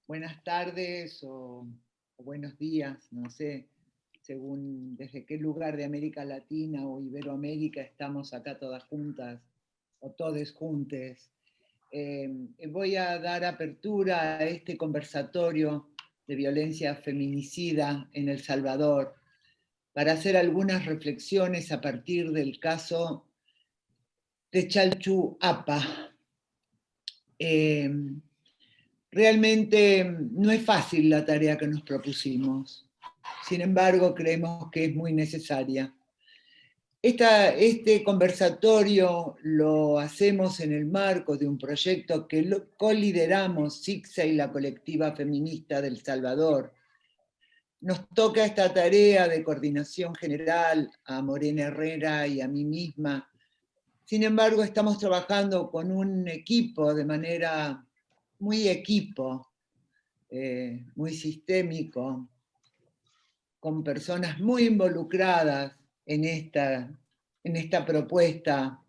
buenas tardes o buenos días, no sé, según desde qué lugar de América Latina o Iberoamérica estamos acá todas juntas o todes juntes. Voy a dar apertura a este conversatorio de violencia feminicida en El Salvador para hacer algunas reflexiones a partir del caso de Chalchu Apa. Realmente no es fácil la tarea que nos propusimos. Sin embargo, creemos que es muy necesaria. Este conversatorio lo hacemos en el marco de un proyecto que colideramos SICSA y la colectiva feminista del Salvador. Nos toca esta tarea de coordinación general a Morena Herrera y a mí misma. Sin embargo, estamos trabajando con un equipo de manera muy muy sistémico, con personas muy involucradas en esta propuesta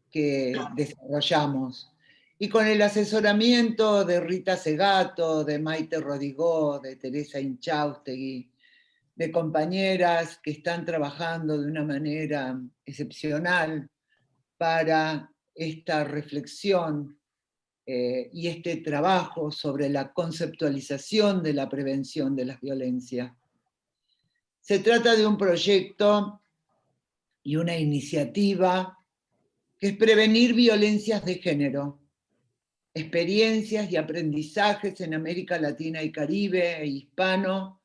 que desarrollamos. Y con el asesoramiento de Rita Segato, de Maite Rodigó, de Teresa Inchaustegui, de compañeras que están trabajando de una manera excepcional para esta reflexión y este trabajo sobre la conceptualización de la prevención de las violencias. Se trata de un proyecto y una iniciativa que es prevenir violencias de género, experiencias y aprendizajes en América Latina y Caribe e hispano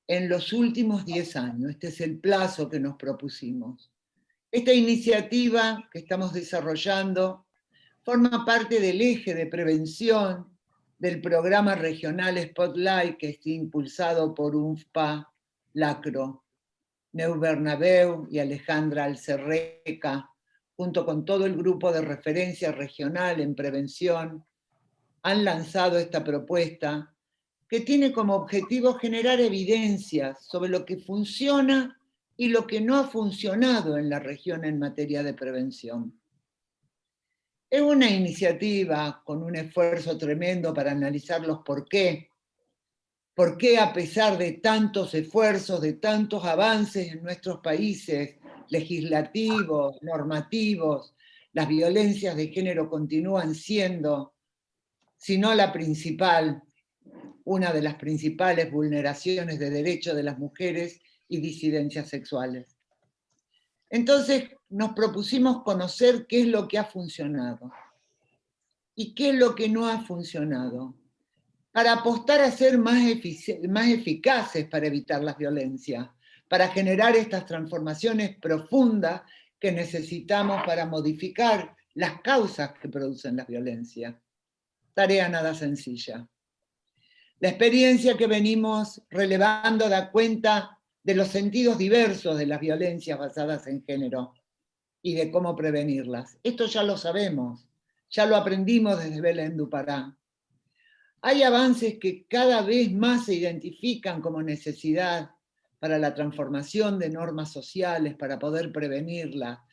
en los últimos 10 años. Este es el plazo que nos propusimos. Esta iniciativa que estamos desarrollando forma parte del eje de prevención del programa regional Spotlight que está impulsado por UNFPA Lacro. Neu Bernabeu y Alejandra Alcerreca, junto con todo el grupo de referencia regional en prevención, han lanzado esta propuesta que tiene como objetivo generar evidencias sobre lo que funciona y lo que no ha funcionado en la región en materia de prevención. Es una iniciativa con un esfuerzo tremendo para analizar los por qué a pesar de tantos esfuerzos, de tantos avances en nuestros países legislativos, normativos, las violencias de género continúan siendo, si no la principal, una de las principales vulneraciones de derechos de las mujeres y disidencias sexuales. Entonces nos propusimos conocer qué es lo que ha funcionado y qué es lo que no ha funcionado, para apostar a ser más eficaces para evitar las violencias, para generar estas transformaciones profundas que necesitamos para modificar las causas que producen las violencias. Tarea nada sencilla. La experiencia que venimos relevando da cuenta de los sentidos diversos de las violencias basadas en género y de cómo prevenirlas. Esto ya lo sabemos, ya lo aprendimos desde Belén du Pará. Hay avances que cada vez más se identifican como necesidad para la transformación de normas sociales, para poder prevenirla.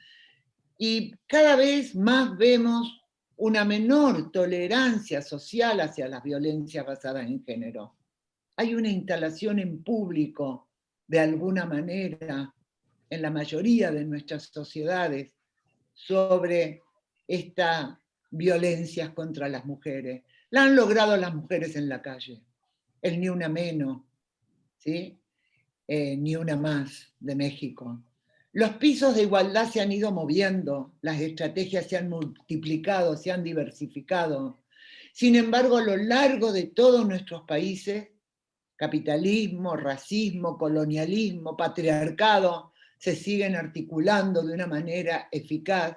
Y cada vez más vemos una menor tolerancia social hacia las violencias basadas en género. Hay una instalación en público, de alguna manera, en la mayoría de nuestras sociedades, sobre estas violencias contra las mujeres. La han logrado las mujeres en la calle. El Ni Una Menos, ¿sí? Ni Una Más de México. Los pisos de igualdad se han ido moviendo, las estrategias se han multiplicado, se han diversificado. Sin embargo, a lo largo de todos nuestros países, capitalismo, racismo, colonialismo, patriarcado, se siguen articulando de una manera eficaz,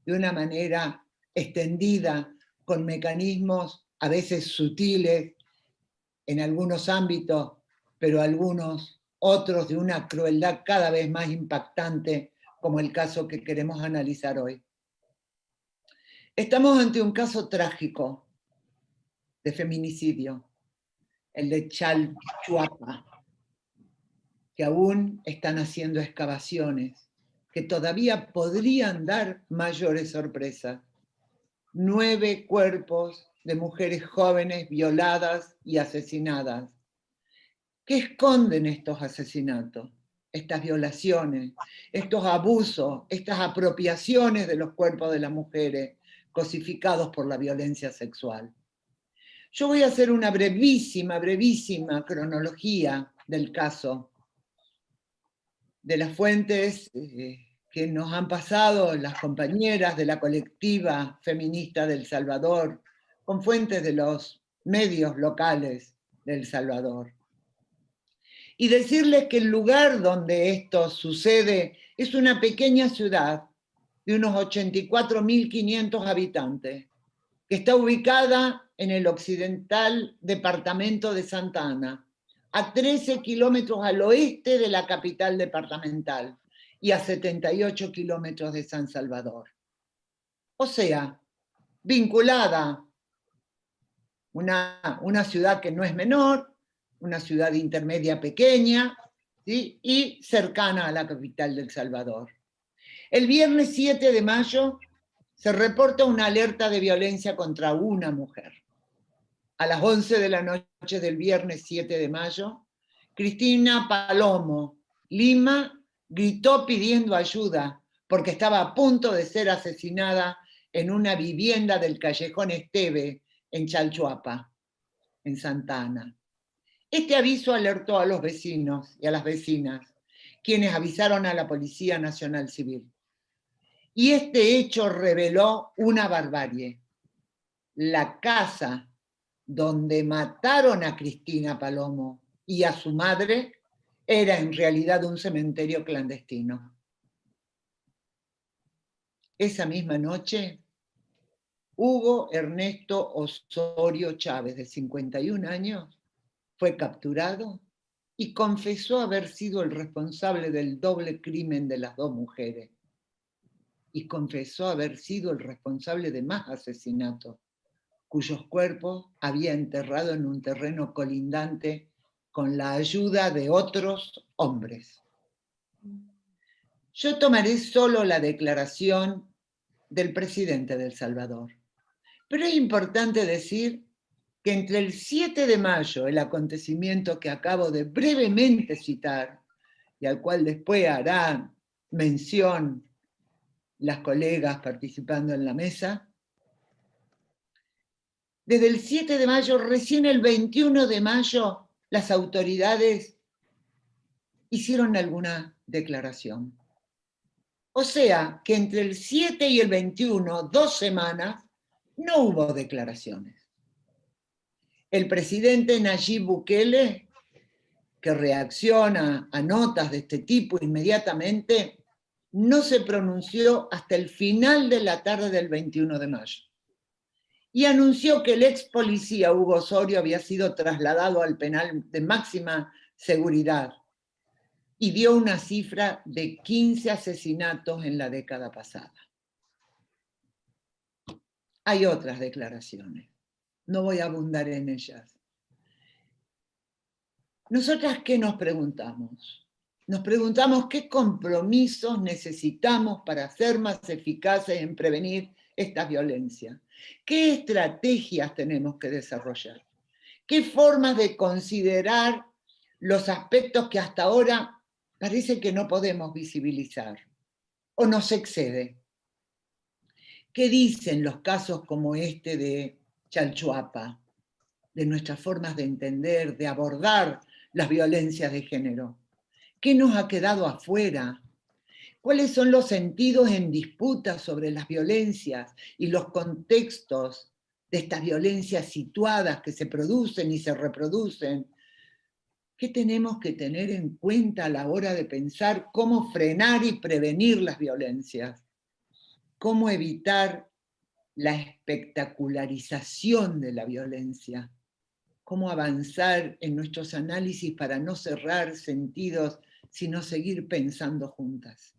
de una manera extendida, con mecanismos a veces sutiles en algunos ámbitos, pero algunos otros de una crueldad cada vez más impactante, como el caso que queremos analizar hoy. Estamos ante un caso trágico de feminicidio, el de Chalchuapa, que aún están haciendo excavaciones, que todavía podrían dar mayores sorpresas. 9 cuerpos de mujeres jóvenes violadas y asesinadas. ¿Qué esconden estos asesinatos, estas violaciones, estos abusos, estas apropiaciones de los cuerpos de las mujeres cosificados por la violencia sexual? Yo voy a hacer una brevísima cronología del caso, de las fuentes que nos han pasado las compañeras de la colectiva feminista del Salvador, con fuentes de los medios locales del Salvador. Y decirles que el lugar donde esto sucede es una pequeña ciudad de unos 84.500 habitantes, que está ubicada en el occidental departamento de Santa Ana, a 13 kilómetros al oeste de la capital departamental y a 78 kilómetros de San Salvador. O sea, vinculada, una ciudad que no es menor, una ciudad intermedia pequeña, ¿sí? Y cercana a la capital del Salvador. El viernes 7 de mayo se reporta una alerta de violencia contra una mujer. A las 11 de la noche del viernes 7 de mayo, Cristina Palomo, Lima, gritó pidiendo ayuda porque estaba a punto de ser asesinada en una vivienda del Callejón Esteve, en Chalchuapa, en Santa Ana. Este aviso alertó a los vecinos y a las vecinas, quienes avisaron a la Policía Nacional Civil. Y este hecho reveló una barbarie. La casa donde mataron a Cristina Palomo y a su madre era en realidad un cementerio clandestino. Esa misma noche, Hugo Ernesto Osorio Chávez, de 51 años, fue capturado y confesó haber sido el responsable del doble crimen de las dos mujeres. Y confesó haber sido el responsable de más asesinatos, cuyos cuerpos había enterrado en un terreno colindante con la ayuda de otros hombres. Yo tomaré solo la declaración del presidente de El Salvador. Pero es importante decir que entre el 7 de mayo, el acontecimiento que acabo de brevemente citar, y al cual después harán mención las colegas participando en la mesa, desde el 7 de mayo, recién el 21 de mayo, las autoridades hicieron alguna declaración. O sea, que entre el 7 y el 21, 2 semanas, no hubo declaraciones. El presidente Nayib Bukele, que reacciona a notas de este tipo inmediatamente, no se pronunció hasta el final de la tarde del 21 de mayo. Y anunció que el ex policía Hugo Osorio había sido trasladado al penal de máxima seguridad y dio una cifra de 15 asesinatos en la década pasada. Hay otras declaraciones, no voy a abundar en ellas. ¿Nosotras qué nos preguntamos? Nos preguntamos qué compromisos necesitamos para ser más eficaces en prevenir esta violencia. ¿Qué estrategias tenemos que desarrollar? ¿Qué formas de considerar los aspectos que hasta ahora parece que no podemos visibilizar o nos excede? ¿Qué dicen los casos como este de Chalchuapa, de nuestras formas de entender, de abordar las violencias de género? ¿Qué nos ha quedado afuera? ¿Cuáles son los sentidos en disputa sobre las violencias y los contextos de estas violencias situadas que se producen y se reproducen? ¿Qué tenemos que tener en cuenta a la hora de pensar cómo frenar y prevenir las violencias? ¿Cómo evitar la espectacularización de la violencia? ¿Cómo avanzar en nuestros análisis para no cerrar sentidos, sino seguir pensando juntas?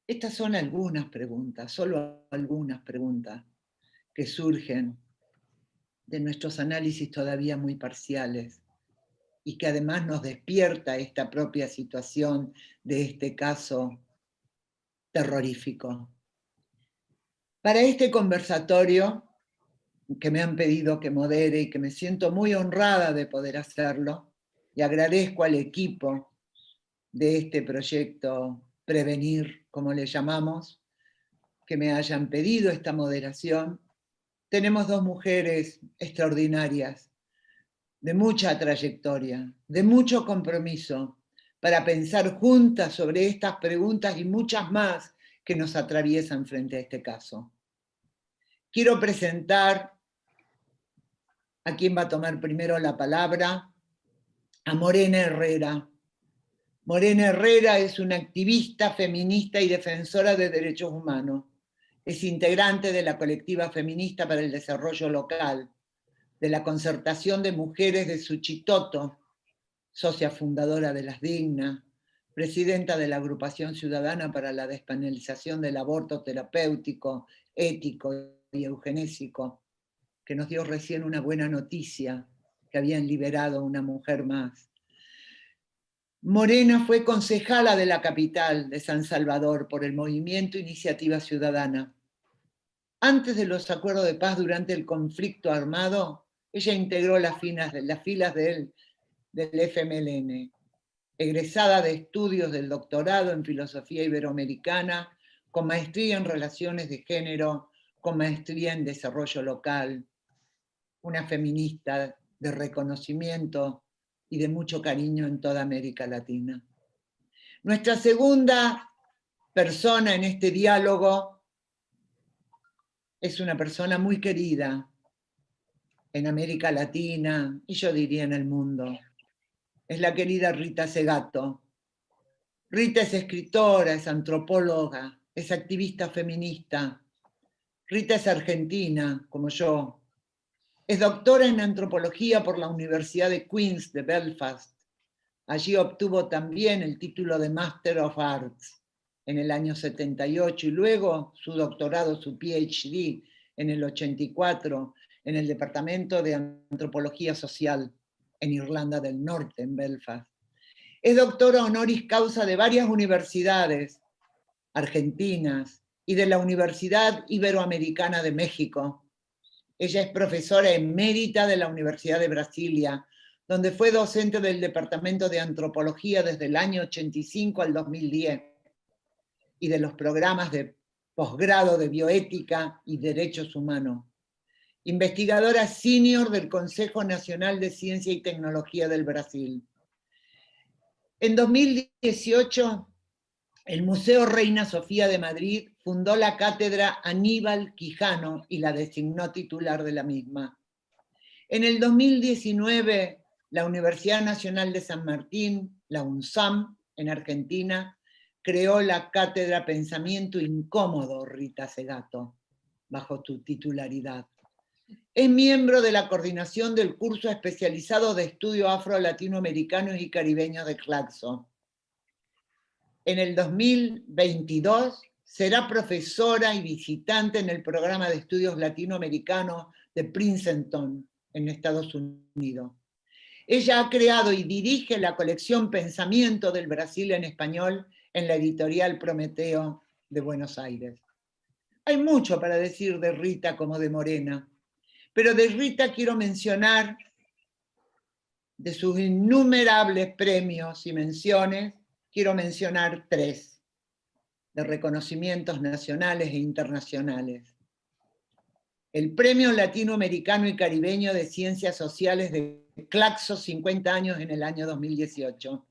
Estas son algunas preguntas, solo algunas preguntas que surgen de nuestros análisis todavía muy parciales y que además nos despierta esta propia situación de este caso terrorífico. Para este conversatorio que me han pedido que modere y que me siento muy honrada de poder hacerlo, y agradezco al equipo de este proyecto Prevenir, como le llamamos, que me hayan pedido esta moderación. Tenemos dos mujeres extraordinarias, de mucha trayectoria, de mucho compromiso, para pensar juntas sobre estas preguntas y muchas más que nos atraviesan frente a este caso. Quiero presentar a quien va a tomar primero la palabra, a Morena Herrera. Morena Herrera es una activista feminista y defensora de derechos humanos. Es integrante de la colectiva feminista para el desarrollo local, de la concertación de mujeres de Suchitoto, socia fundadora de Las Dignas, presidenta de la Agrupación Ciudadana para la Despenalización del Aborto Terapéutico, Ético y Eugenésico, que nos dio recién una buena noticia, que habían liberado a una mujer más. Morena fue concejala de la capital de San Salvador por el movimiento Iniciativa Ciudadana. Antes de los acuerdos de paz durante el conflicto armado, ella integró las filas del FMLN, egresada de estudios del doctorado en filosofía iberoamericana, con maestría en relaciones de género, con maestría en desarrollo local, una feminista de reconocimiento y de mucho cariño en toda América Latina. Nuestra segunda persona en este diálogo es una persona muy querida en América Latina y yo diría en el mundo. Es la querida Rita Segato. Rita es escritora, es antropóloga, es activista feminista. Rita es argentina, como yo. Es doctora en antropología por la Universidad de Queen's de Belfast. Allí obtuvo también el título de Master of Arts en el año 78 y luego su doctorado, su PhD, en el 84 en el Departamento de Antropología Social en Irlanda del Norte, en Belfast. Es doctora honoris causa de varias universidades argentinas y de la Universidad Iberoamericana de México. Ella es profesora emérita de la Universidad de Brasilia, donde fue docente del Departamento de Antropología desde el año 85 al 2010 y de los programas de posgrado de bioética y derechos humanos. Investigadora senior del Consejo Nacional de Ciencia y Tecnología del Brasil. En 2018, el Museo Reina Sofía de Madrid fundó la cátedra Aníbal Quijano y la designó titular de la misma. En el 2019, la Universidad Nacional de San Martín, la UNSAM, en Argentina, creó la cátedra Pensamiento Incómodo, Rita Segato, bajo tu titularidad. Es miembro de la coordinación del curso especializado de estudios afro-latinoamericanos y caribeños de Claxo. En el 2022 será profesora y visitante en el programa de estudios latinoamericanos de Princeton, en Estados Unidos. Ella ha creado y dirige la colección Pensamiento del Brasil en español en la editorial Prometeo de Buenos Aires. Hay mucho para decir de Rita como de Morena, pero de Rita quiero mencionar, de sus innumerables premios y menciones, quiero mencionar 3, de reconocimientos nacionales e internacionales. El Premio Latinoamericano y Caribeño de Ciencias Sociales de Claxo, 50 años en el año 2018.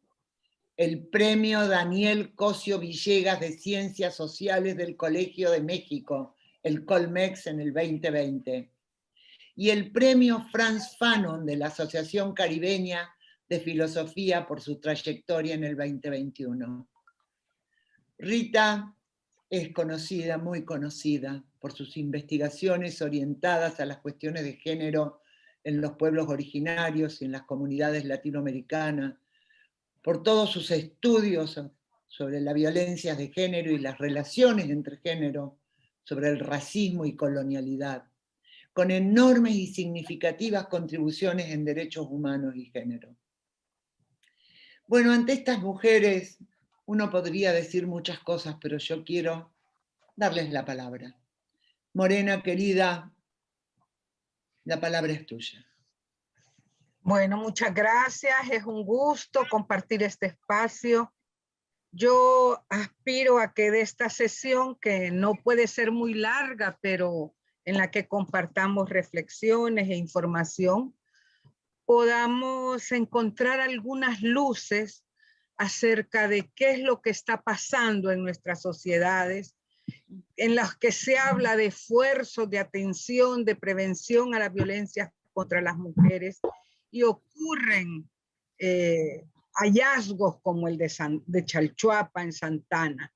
El Premio Daniel Cosio Villegas de Ciencias Sociales del Colegio de México, el Colmex, en el 2020. Y el Premio Franz Fanon de la Asociación Caribeña de Filosofía por su trayectoria en el 2021. Rita es conocida, muy conocida, por sus investigaciones orientadas a las cuestiones de género en los pueblos originarios y en las comunidades latinoamericanas, por todos sus estudios sobre la violencia de género y las relaciones entre género, sobre el racismo y colonialidad, con enormes y significativas contribuciones en derechos humanos y género. Bueno, ante estas mujeres uno podría decir muchas cosas, pero yo quiero darles la palabra. Morena, querida, La palabra es tuya. Bueno, muchas gracias. Es un gusto compartir este espacio. Yo aspiro a que de esta sesión, que no puede ser muy larga, pero en la que compartamos reflexiones e información, podamos encontrar algunas luces acerca de qué es lo que está pasando en nuestras sociedades, en las que se habla de esfuerzos, de atención, de prevención a la violencia contra las mujeres, y ocurren hallazgos como el de Chalchuapa en Santana.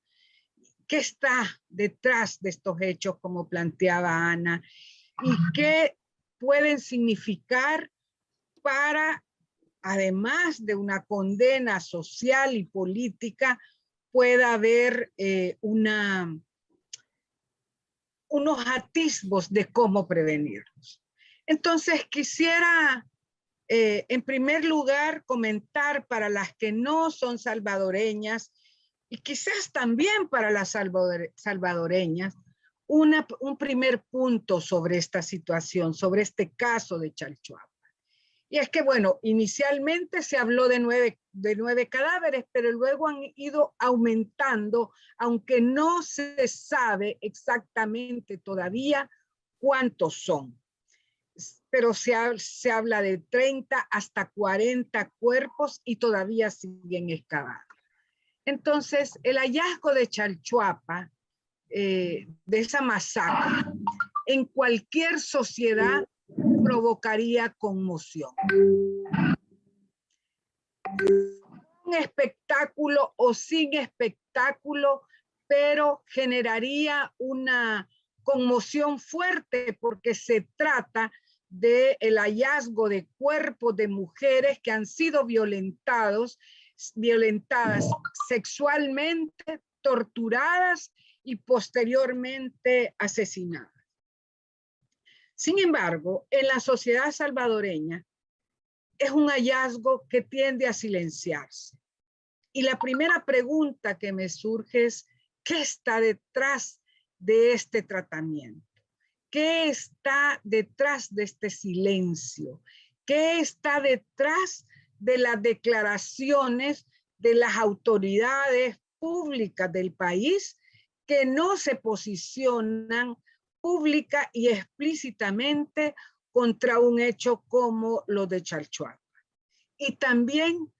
¿Qué está detrás de estos hechos, como planteaba Ana? ¿Y qué pueden significar para, además de una condena social y política, pueda haber unos atisbos de cómo prevenirlos? Entonces quisiera, en primer lugar, comentar para las que no son salvadoreñas y quizás también para las salvadoreñas, un primer punto sobre esta situación, sobre este caso de Chalchuapa. Y es que, bueno, inicialmente se habló de nueve cadáveres, pero luego han ido aumentando, aunque no se sabe exactamente todavía cuántos son. Pero se habla de 30 hasta 40 cuerpos y todavía siguen excavando. Entonces, el hallazgo de Chalchuapa, de esa masacre, en cualquier sociedad provocaría conmoción. Un espectáculo o sin espectáculo, pero generaría una conmoción fuerte porque se trata del hallazgo de cuerpos de mujeres que han sido violentadas sexualmente, torturadas y posteriormente asesinadas. Sin embargo, en la sociedad salvadoreña es un hallazgo que tiende a silenciarse. Y la primera pregunta que me surge es, ¿qué está detrás de este tratamiento? ¿Qué está detrás de este silencio? ¿Qué está detrás de las declaraciones de las autoridades públicas del país que no se posicionan pública y explícitamente contra un hecho como lo de Chalchuapa? Y también,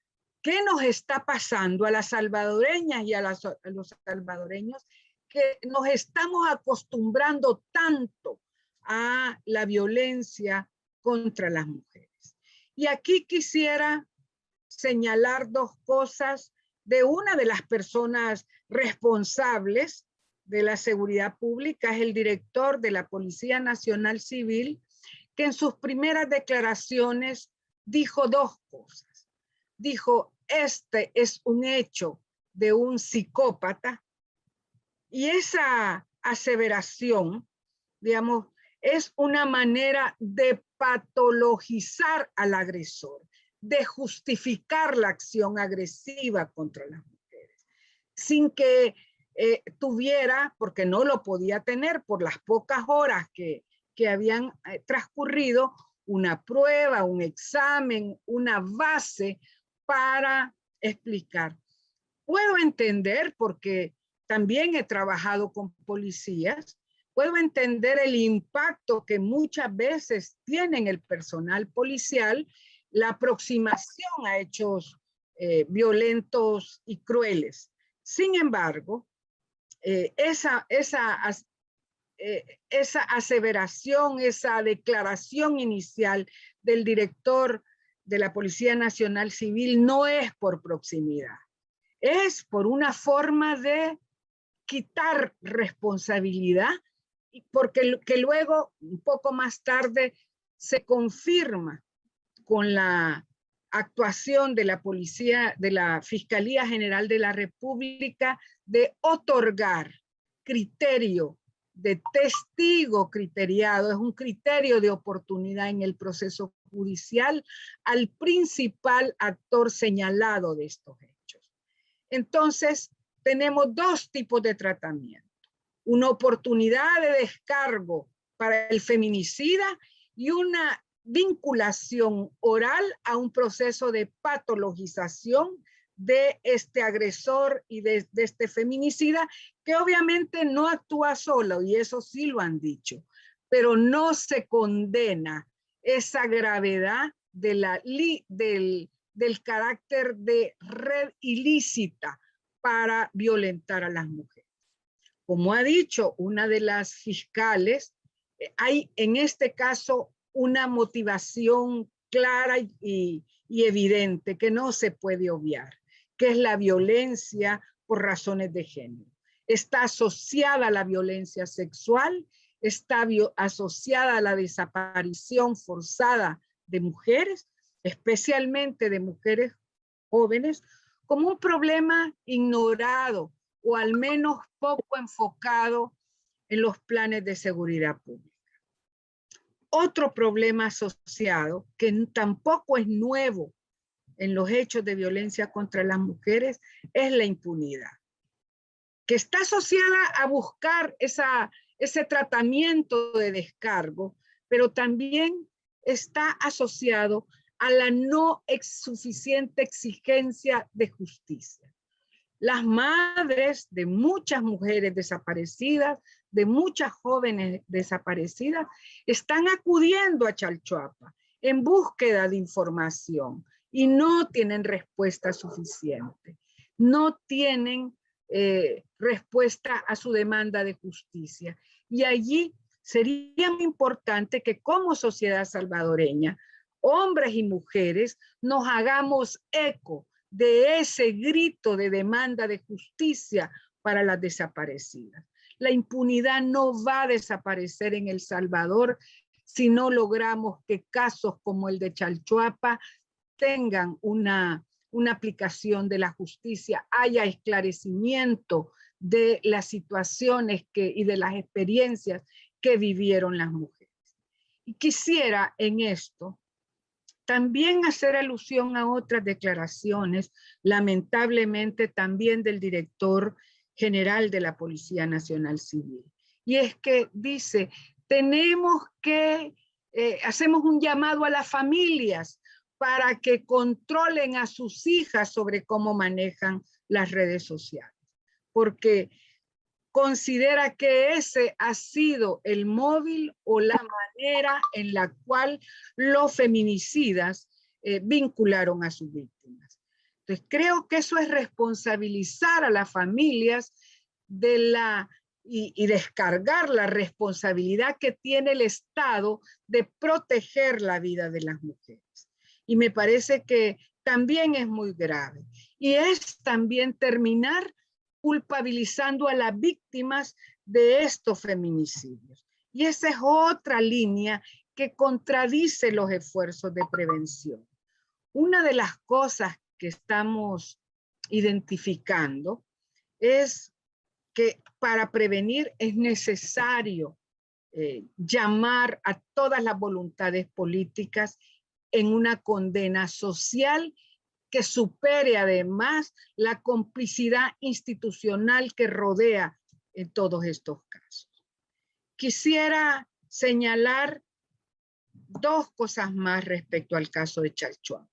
¿qué nos está pasando a las salvadoreñas y a los salvadoreños que nos estamos acostumbrando tanto a la violencia contra las mujeres? Y aquí quisiera señalar dos cosas de una de las personas responsables de la seguridad pública, es el director de la Policía Nacional Civil, que en sus primeras declaraciones dijo dos cosas. Dijo, este es un hecho de un psicópata, y esa aseveración, digamos, es una manera de patologizar al agresor, de justificar la acción agresiva contra las mujeres, sin que tuviera, porque no lo podía tener por las pocas horas que habían transcurrido, una prueba, un examen, una base para explicar. Puedo entender, porque también he trabajado con policías, puedo entender el impacto que muchas veces tiene el personal policial la aproximación a hechos violentos y crueles. Sin embargo, esa aseveración, esa declaración inicial del director de la Policía Nacional Civil no es por proximidad, es por una forma de quitar responsabilidad, porque que luego, un poco más tarde, se confirma con la actuación de la policía, de la Fiscalía General de la República, de otorgar criterio de testigo criteriado, es un criterio de oportunidad en el proceso judicial al principal actor señalado de estos hechos. Entonces, tenemos dos tipos de tratamiento. Una oportunidad de descargo para el feminicida y una vinculación oral a un proceso de patologización de este agresor y de este feminicida, que obviamente no actúa solo, y eso sí lo han dicho, no se condena esa gravedad del carácter de red ilícita para violentar a las mujeres. Como ha dicho una de las fiscales, hay en este caso una motivación clara y evidente que no se puede obviar, que es la violencia por razones de género. Está asociada a la violencia sexual, está asociada a la desaparición forzada de mujeres, especialmente de mujeres jóvenes, como un problema ignorado o al menos poco enfocado en los planes de seguridad pública. Otro problema asociado, que tampoco es nuevo en los hechos de violencia contra las mujeres, es la impunidad, que está asociada a buscar ese tratamiento de descargo, pero también está asociado a la no suficiente exigencia de justicia. Las madres de muchas mujeres desaparecidas, de muchas jóvenes desaparecidas, están acudiendo a Chalchuapa en búsqueda de información y no tienen respuesta suficiente. No tienen respuesta a su demanda de justicia. Y allí sería muy importante que como sociedad salvadoreña, hombres y mujeres, nos hagamos eco de ese grito de demanda de justicia para las desaparecidas. La impunidad no va a desaparecer en El Salvador si no logramos que casos como el de Chalchuapa tengan una aplicación de la justicia, haya esclarecimiento de las situaciones y de las experiencias que vivieron las mujeres. Y quisiera en esto también hacer alusión a otras declaraciones, lamentablemente también del director general de la Policía Nacional Civil. Y es que dice, hacemos un llamado a las familias para que controlen a sus hijas sobre cómo manejan las redes sociales, porque considera que ese ha sido el móvil o la manera en la cual los feminicidas vincularon a sus víctimas. Entonces, creo que eso es responsabilizar a las familias y descargar la responsabilidad que tiene el Estado de proteger la vida de las mujeres. Y me parece que también es muy grave. Y es también terminar culpabilizando a las víctimas de estos feminicidios. Y esa es otra línea que contradice los esfuerzos de prevención. Una de las cosas que estamos identificando es que para prevenir es necesario llamar a todas las voluntades políticas en una condena social que supere además la complicidad institucional que rodea en todos estos casos. Quisiera señalar dos cosas más respecto al caso de Chalchuapa.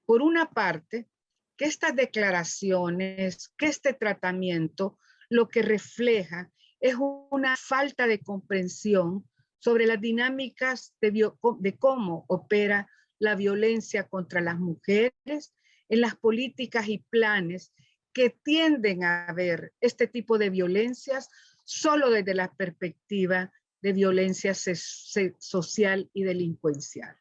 Por una parte, que estas declaraciones, que este tratamiento, lo que refleja es una falta de comprensión sobre las dinámicas de cómo opera la violencia contra las mujeres en las políticas y planes que tienden a ver este tipo de violencias solo desde la perspectiva de violencia social y delincuencial.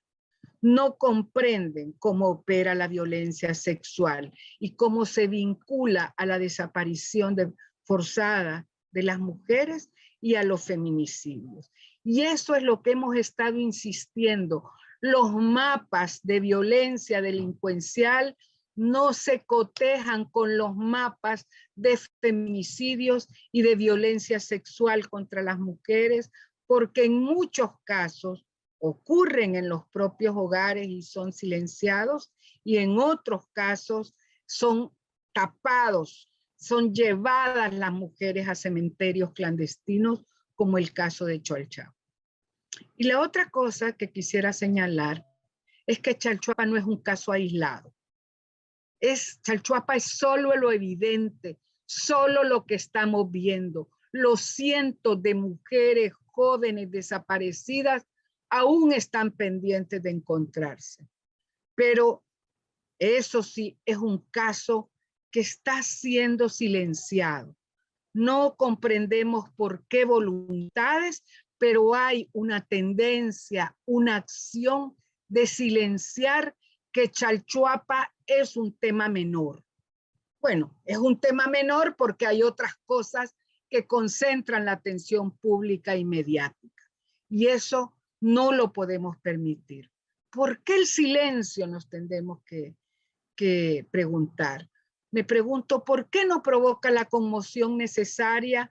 No comprenden cómo opera la violencia sexual y cómo se vincula a la desaparición forzada de las mujeres y a los feminicidios. Y eso es lo que hemos estado insistiendo. Los mapas de violencia delincuencial no se cotejan con los mapas de feminicidios y de violencia sexual contra las mujeres, porque en muchos casos ocurren en los propios hogares y son silenciados, y en otros casos son tapados, son llevadas las mujeres a cementerios clandestinos, como el caso de Chalchuapa. Y la otra cosa que quisiera señalar es que Chalchuapa no es un caso aislado. Chalchuapa es solo lo evidente, solo lo que estamos viendo. Los cientos de mujeres jóvenes desaparecidas aún están pendientes de encontrarse. Pero eso sí es un caso que está siendo silenciado. No comprendemos por qué voluntades, pero hay una tendencia, una acción de silenciar que Chalchuapa es un tema menor. Bueno, es un tema menor porque hay otras cosas que concentran la atención pública y mediática. Y eso no lo podemos permitir. ¿Por qué el silencio? Nos tendremos que preguntar. Me pregunto, ¿por qué no provoca la conmoción necesaria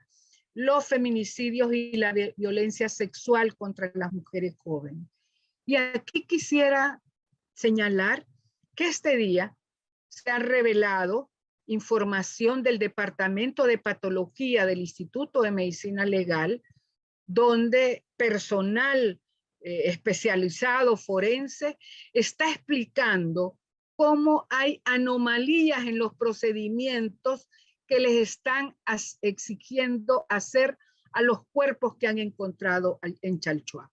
los feminicidios y la violencia sexual contra las mujeres jóvenes? Y aquí quisiera señalar que este día se ha revelado información del Departamento de Patología del Instituto de Medicina Legal, donde personal especializado forense está explicando cómo hay anomalías en los procedimientos que les están exigiendo hacer a los cuerpos que han encontrado en Chalchuapa,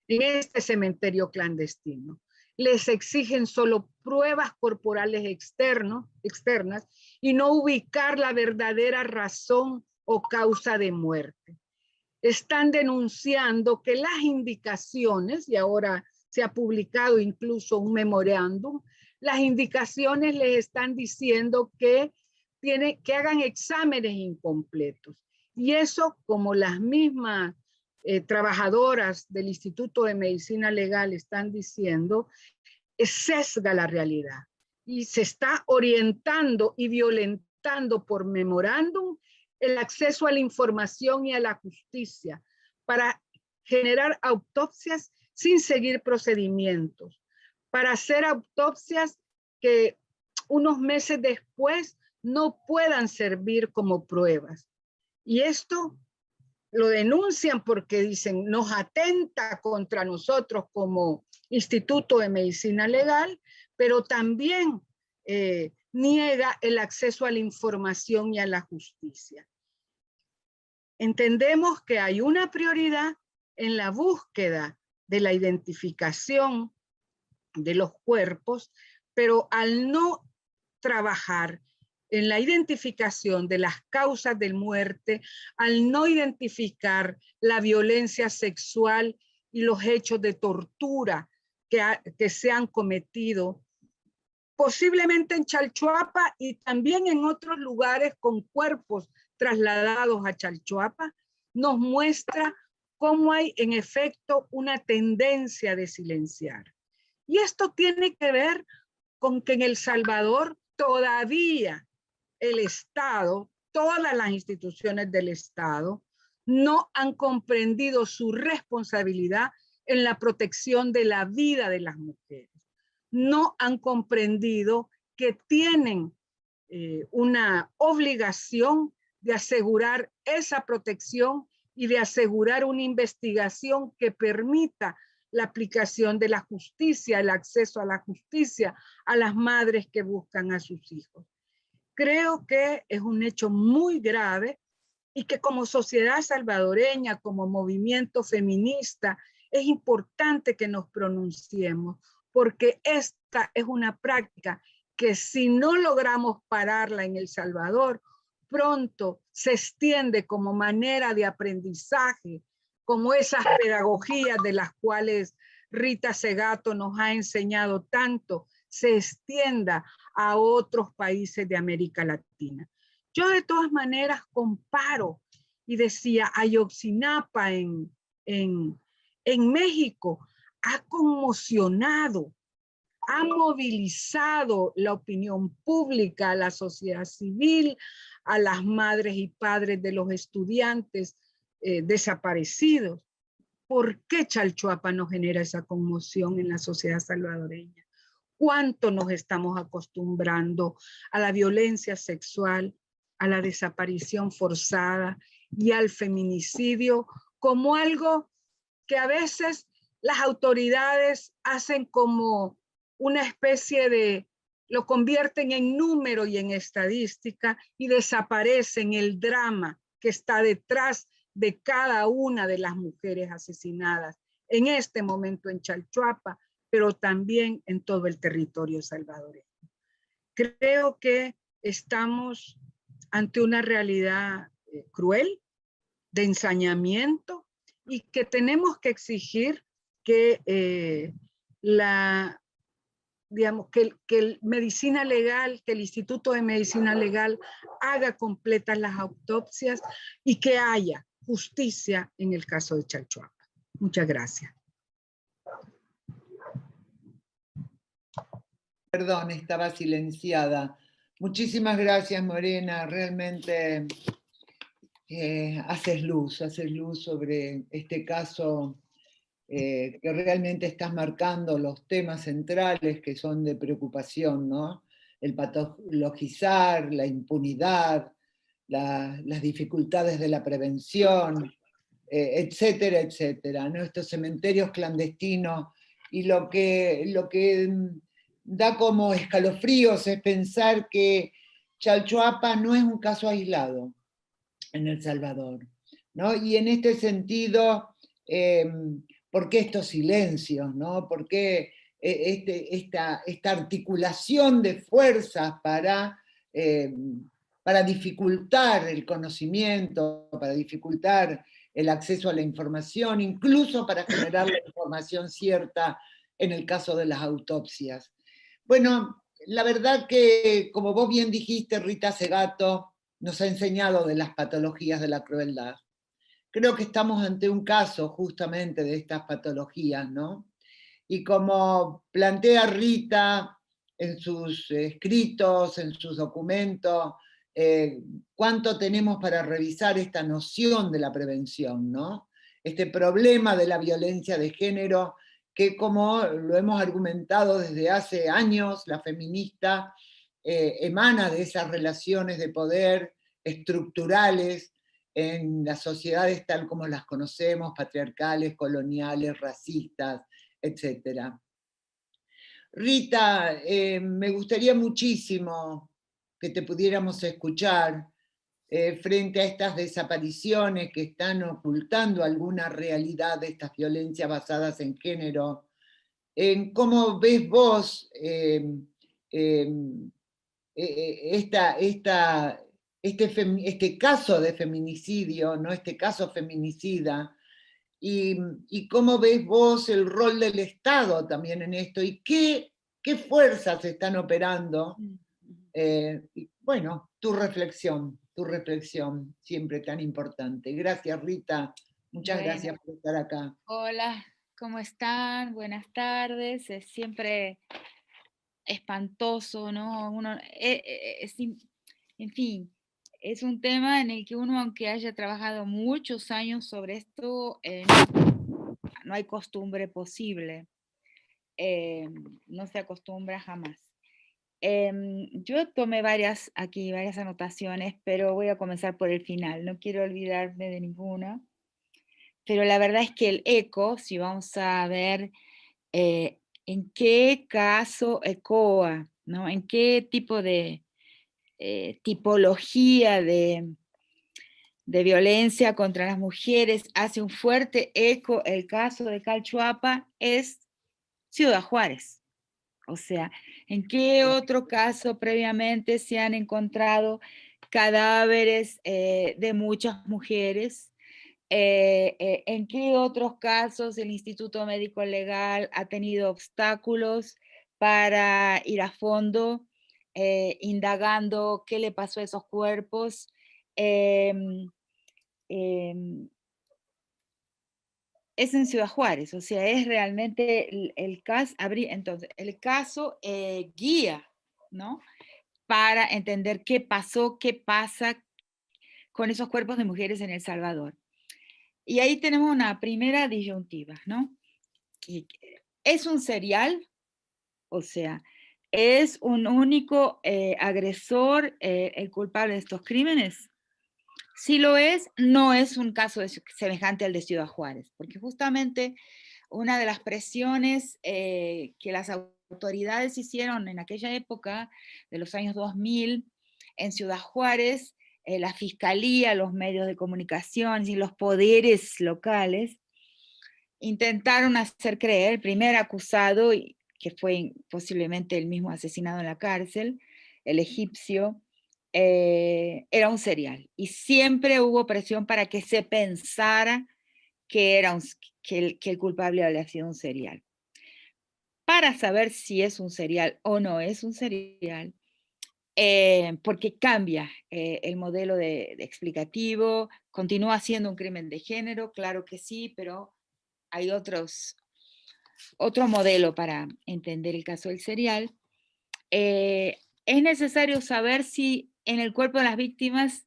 en este cementerio clandestino. Les exigen solo pruebas corporales externas y no ubicar la verdadera razón o causa de muerte. Están denunciando que las indicaciones, y ahora se ha publicado incluso un memorándum, las indicaciones les están diciendo que hagan exámenes incompletos. Y eso, como las mismas trabajadoras del Instituto de Medicina Legal están diciendo, sesga la realidad y se está orientando y violentando por memorándum el acceso a la información y a la justicia para generar autopsias sin seguir procedimientos, para hacer autopsias que unos meses después no puedan servir como pruebas. Y esto lo denuncian porque dicen, nos atenta contra nosotros como Instituto de Medicina Legal, pero también niega el acceso a la información y a la justicia. Entendemos que hay una prioridad en la búsqueda de la identificación de los cuerpos, pero al no trabajar en la identificación de las causas de muerte, al no identificar la violencia sexual y los hechos de tortura que se han cometido, posiblemente en Chalchuapa y también en otros lugares con cuerpos trasladados a Chalchuapa, nos muestra cómo hay en efecto una tendencia de silenciar. Y esto tiene que ver con que en El Salvador todavía el Estado, todas las instituciones del Estado, no han comprendido su responsabilidad en la protección de la vida de las mujeres. No han comprendido que tienen una obligación de asegurar esa protección y de asegurar una investigación que permita la aplicación de la justicia, el acceso a la justicia a las madres que buscan a sus hijos. Creo que es un hecho muy grave y que como sociedad salvadoreña, como movimiento feminista, es importante que nos pronunciemos, porque esta es una práctica que si no logramos pararla en El Salvador, pronto se extiende como manera de aprendizaje, como esas pedagogías de las cuales Rita Segato nos ha enseñado tanto, se extienda a otros países de América Latina. Yo de todas maneras comparo y decía, Ayotzinapa en México ha conmocionado, ha movilizado la opinión pública, a la sociedad civil, a las madres y padres de los estudiantes desaparecidos. ¿Por qué Chalchuapa no genera esa conmoción en la sociedad salvadoreña? ¿Cuánto nos estamos acostumbrando a la violencia sexual, a la desaparición forzada y al feminicidio como algo que a veces las autoridades hacen como una especie de, lo convierten en número y en estadística y desaparecen el drama que está detrás de cada una de las mujeres asesinadas en este momento en Chalchuapa, pero también en todo el territorio salvadoreño. Creo que estamos ante una realidad cruel, de ensañamiento, y que tenemos que exigir que digamos, que el medicina legal, que el Instituto de Medicina Legal haga completas las autopsias y que haya justicia en el caso de Chalchuapa. Muchas gracias. Perdón, estaba silenciada. Muchísimas gracias, Morena. Realmente haces luz sobre este caso que realmente estás marcando los temas centrales que son de preocupación, ¿no? El patologizar, la impunidad, las dificultades de la prevención, etcétera, etcétera, ¿no? Estos cementerios clandestinos, y lo que da como escalofríos es pensar que Chalchuapa no es un caso aislado en El Salvador, ¿no? Y en este sentido, ¿por qué estos silencios, ¿no? ¿Por qué esta articulación de fuerzas para dificultar el conocimiento, para dificultar el acceso a la información, incluso para generar la información cierta en el caso de las autopsias? Bueno, la verdad que, como vos bien dijiste, Rita Segato nos ha enseñado de las patologías de la crueldad. Creo que estamos ante un caso justamente de estas patologías, ¿no? Y como plantea Rita en sus escritos, en sus documentos, cuánto tenemos para revisar esta noción de la prevención, ¿no? Este problema de la violencia de género que, como lo hemos argumentado desde hace años, la feminista emana de esas relaciones de poder estructurales en las sociedades tal como las conocemos, patriarcales, coloniales, racistas, etc. Rita, me gustaría muchísimo que te pudiéramos escuchar frente a estas desapariciones que están ocultando alguna realidad de estas violencias basadas en género. ¿Cómo ves vos este caso de feminicidio, ¿no? Este caso feminicida? Y cómo ves vos el rol del Estado también en esto, y qué fuerzas están operando. Y bueno, tu reflexión, siempre tan importante. Gracias, Rita. Muchas gracias por estar acá. Hola, ¿cómo están? Buenas tardes. Es siempre espantoso, ¿no? En fin, es un tema en el que uno, aunque haya trabajado muchos años sobre esto, no hay costumbre posible. No se acostumbra jamás. Yo tomé varias anotaciones, pero voy a comenzar por el final. No quiero olvidarme de ninguna. Pero la verdad es que el eco, si vamos a ver en qué caso ECOA, ¿no? En qué tipo de tipología de violencia contra las mujeres hace un fuerte eco el caso de Chalchuapa, es Ciudad Juárez. O sea, ¿en qué otro caso previamente se han encontrado cadáveres de muchas mujeres? ¿En qué otros casos el Instituto Médico Legal ha tenido obstáculos para ir a fondo, indagando qué le pasó a esos cuerpos? Es en Ciudad Juárez, o sea, es realmente el caso, entonces, el caso guía, ¿no? Para entender qué pasó, qué pasa con esos cuerpos de mujeres en El Salvador. Y ahí tenemos una primera disyuntiva, ¿no? Es un serial, o sea, es un único agresor el culpable de estos crímenes. Si lo es, no es un caso semejante al de Ciudad Juárez, porque justamente una de las presiones que las autoridades hicieron en aquella época, de los años 2000, en Ciudad Juárez, la fiscalía, los medios de comunicación y los poderes locales intentaron hacer creer, el primer acusado, que fue posiblemente el mismo asesinado en la cárcel, el egipcio, era un serial. Y siempre hubo presión para que se pensara que, que el culpable había sido un serial. Para saber si es un serial o no es un serial, porque cambia el modelo de explicativo, continúa siendo un crimen de género, claro que sí, pero hay otro modelo para entender el caso del serial. Es necesario saber si en el cuerpo de las víctimas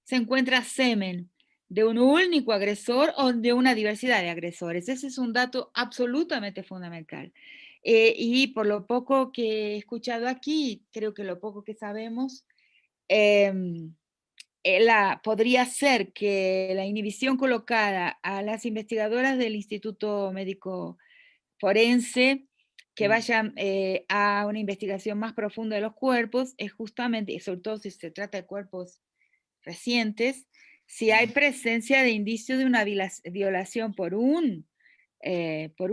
se encuentra semen de un único agresor o de una diversidad de agresores. Ese es un dato absolutamente fundamental. Y por lo poco que he escuchado aquí, creo que lo poco que sabemos, podría ser que la inhibición colocada a las investigadoras del Instituto Médico Forense que vayan a una investigación más profunda de los cuerpos es justamente, y sobre todo si se trata de cuerpos recientes, si hay presencia de indicios de una violación por un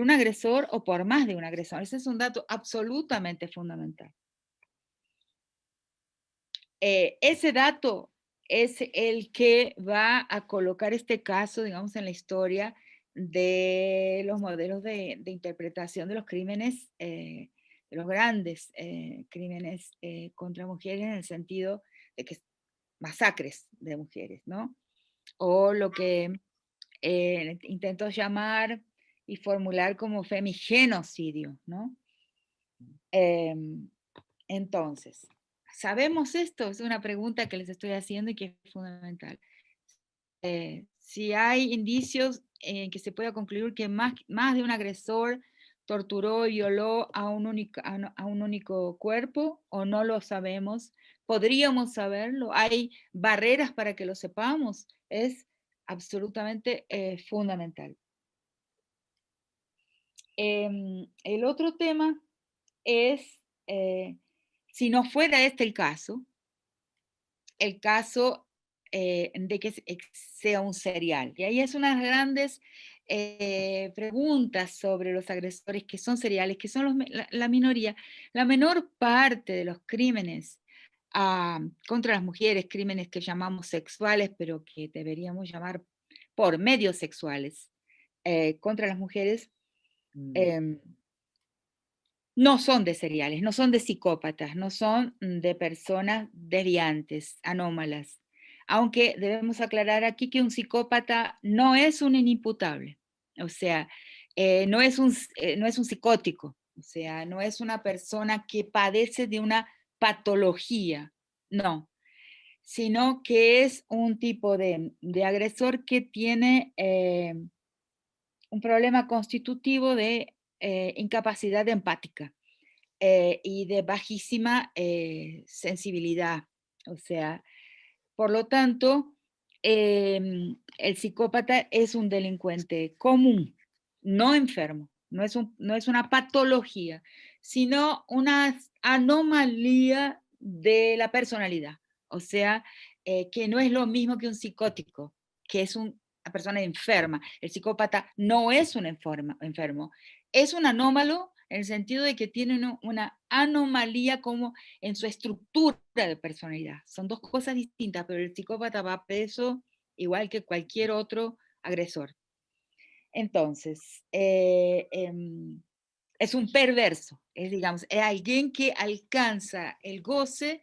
agresor o por más de un agresor. Ese es un dato absolutamente fundamental. Ese dato es el que va a colocar este caso, digamos, en la historia de los modelos de interpretación de los crímenes, de los grandes crímenes contra mujeres, en el sentido de que masacres de mujeres, ¿no? O lo que intento llamar y formular como femigenocidio, ¿no? Entonces, ¿sabemos esto? Es una pregunta que les estoy haciendo y que es fundamental. Si hay indicios en que se pueda concluir que más de un agresor torturó y violó a un único cuerpo, o no lo sabemos, podríamos saberlo, hay barreras para que lo sepamos, es absolutamente fundamental. El otro tema es, si no fuera este el caso de que sea un serial. Y ahí es una de las grandes preguntas sobre los agresores que son seriales, que son la minoría. La menor parte de los crímenes contra las mujeres, crímenes que llamamos sexuales, pero que deberíamos llamar por medios sexuales, contra las mujeres, no son de seriales, no son de psicópatas, no son de personas desviantes, anómalas. Aunque debemos aclarar aquí que un psicópata no es un inimputable, o sea, no es un psicótico, o sea, no es una persona que padece de una patología, no, sino que es un tipo de agresor que tiene un problema constitutivo de incapacidad empática y de bajísima sensibilidad. O sea, por lo tanto, el psicópata es un delincuente común, no enfermo, no es una patología, sino una anomalía de la personalidad. O sea, que no es lo mismo que un psicótico, que es una persona enferma. El psicópata no es un enfermo, es un anómalo en el sentido de que tiene una anomalía como en su estructura de personalidad. Son dos cosas distintas, pero el psicópata va preso igual que cualquier otro agresor. Entonces, es un perverso, digamos, es alguien que alcanza el goce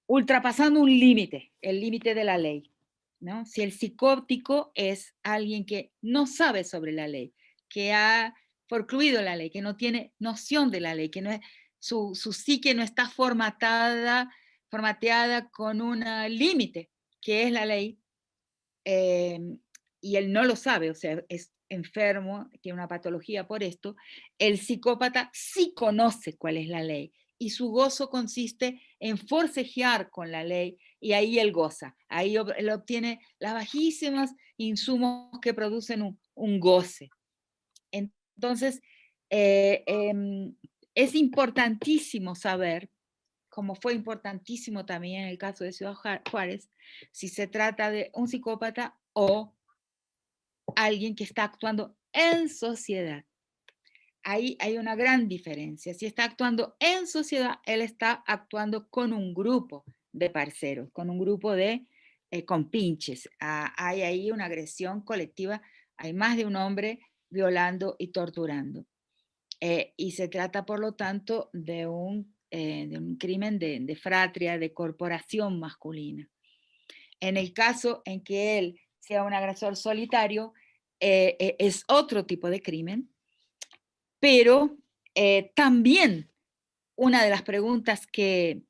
ultrapasando un límite, el límite de la ley, ¿no? Si el psicótico es alguien que no sabe sobre la ley, que ha forcluido la ley, que no tiene noción de la ley, que no es, su psique no está formateada con un límite, que es la ley, y él no lo sabe, o sea, es enfermo, tiene una patología por esto, el psicópata sí conoce cuál es la ley y su gozo consiste en forcejear con la ley, y ahí él goza, ahí él obtiene las bajísimas insumos que producen un goce. Entonces, es importantísimo saber, como fue importantísimo también en el caso de Ciudad Juárez, si se trata de un psicópata o alguien que está actuando en sociedad. Ahí hay una gran diferencia. Si está actuando en sociedad, él está actuando con un grupo de parceros, con un grupo de compinches. Hay ahí una agresión colectiva, hay más de un hombre violando y torturando. Y se trata, por lo tanto, de un crimen de fratria, de corporación masculina. En el caso en que él sea un agresor solitario, es otro tipo de crimen, pero también una de las preguntas que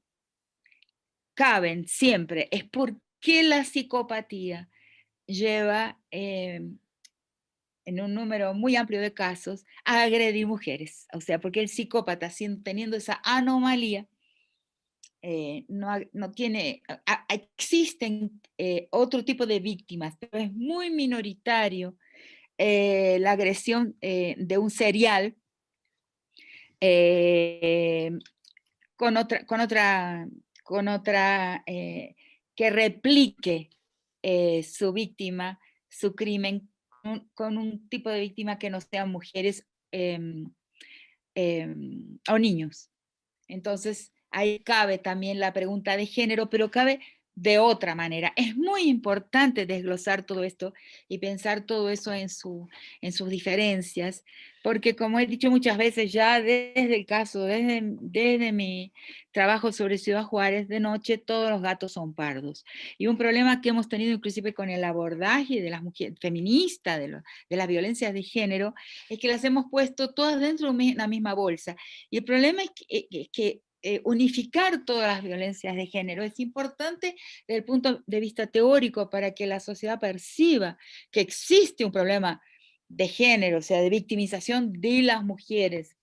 caben siempre es por qué la psicopatía lleva en un número muy amplio de casos a agredir mujeres. O sea, porque el psicópata, teniendo esa anomalía, no tiene, existen otro tipo de víctimas, pero es muy minoritario la agresión de un serial con otra que replique su víctima, su crimen, con un tipo de víctima que no sean mujeres o niños. Entonces, ahí cabe también la pregunta de género, pero cabe de otra manera. Es muy importante desglosar todo esto y pensar todo eso en sus diferencias, porque como he dicho muchas veces ya desde el caso, desde mi trabajo sobre Ciudad Juárez, de noche todos los gatos son pardos. Y un problema que hemos tenido inclusive con el abordaje de las mujeres feministas, de las violencias de género, es que las hemos puesto todas dentro de una misma bolsa. Y el problema es que unificar todas las violencias de género es importante desde el punto de vista teórico para que la sociedad perciba que existe un problema de género, o sea, de victimización de las mujeres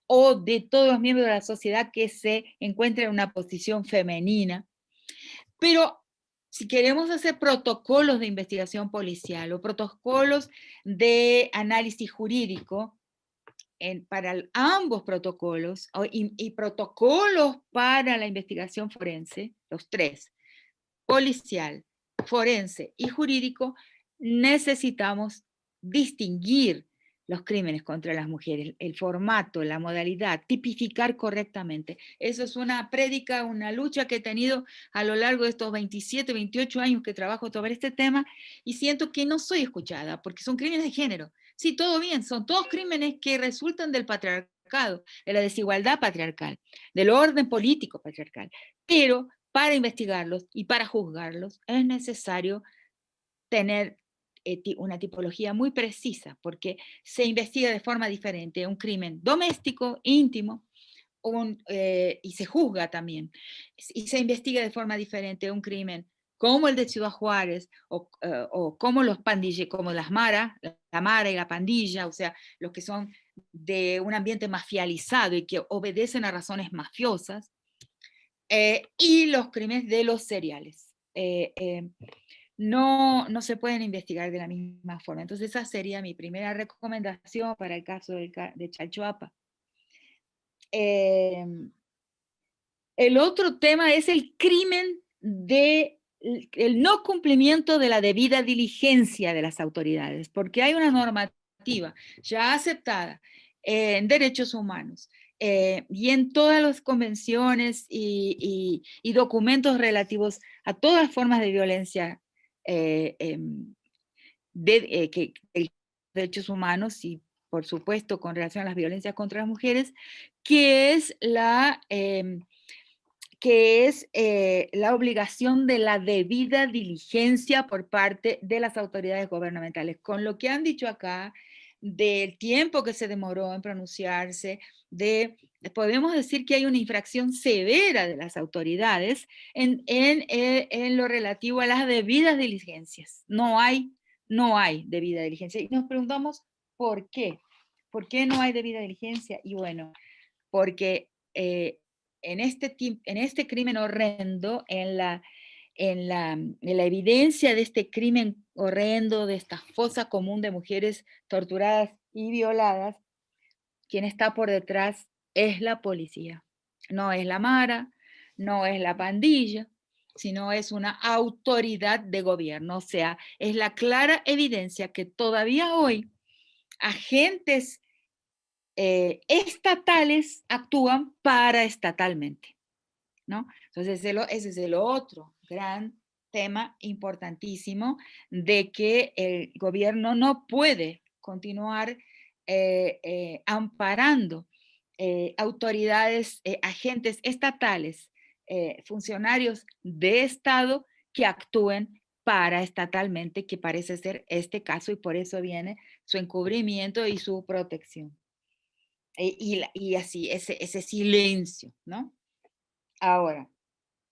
o de todos los miembros de la sociedad que se encuentran en una posición femenina. Pero si queremos hacer protocolos de investigación policial o protocolos de análisis jurídico, para ambos protocolos y protocolos para la investigación forense, los tres, policial, forense y jurídico, necesitamos distinguir los crímenes contra las mujeres, el formato, la modalidad, tipificar correctamente. Eso es una prédica, una lucha que he tenido a lo largo de estos 27, 28 años que trabajo sobre este tema y siento que no soy escuchada porque son crímenes de género. Sí, todo bien, son todos crímenes que resultan del patriarcado, de la desigualdad patriarcal, del orden político patriarcal, pero para investigarlos y para juzgarlos es necesario tener una tipología muy precisa, porque se investiga de forma diferente un crimen doméstico, íntimo, y se juzga también, y se investiga de forma diferente un crimen como el de Ciudad Juárez, o como los pandillas, como las maras, la mara y la pandilla, o sea, los que son de un ambiente mafializado y que obedecen a razones mafiosas, y los crímenes de los seriales. No se pueden investigar de la misma forma. Entonces esa sería mi primera recomendación para el caso de Chalchuapa. El otro tema es el crimen del no cumplimiento de la debida diligencia de las autoridades, porque hay una normativa ya aceptada en derechos humanos y en todas las convenciones y documentos relativos a todas formas de violencia que derechos humanos y por supuesto con relación a las violencias contra las mujeres, que es la obligación de la debida diligencia por parte de las autoridades gubernamentales. Con lo que han dicho acá, del tiempo que se demoró en pronunciarse, podemos decir que hay una infracción severa de las autoridades en lo relativo a las debidas diligencias. No hay debida diligencia. Y nos preguntamos, ¿por qué? ¿Por qué no hay debida diligencia? Y bueno, porque en este crimen horrendo, en la evidencia de este crimen horrendo, de esta fosa común de mujeres torturadas y violadas, quien está por detrás es la policía. No es la Mara, no es la pandilla, sino es una autoridad de gobierno. O sea, es la clara evidencia que todavía hoy agentes estatales actúan paraestatalmente, ¿no? Entonces, ese es el otro gran tema importantísimo de que el gobierno no puede continuar amparando autoridades, agentes estatales, funcionarios de Estado que actúen paraestatalmente, que parece ser este caso, y por eso viene su encubrimiento y su protección. Y así, ese silencio, ¿no? Ahora,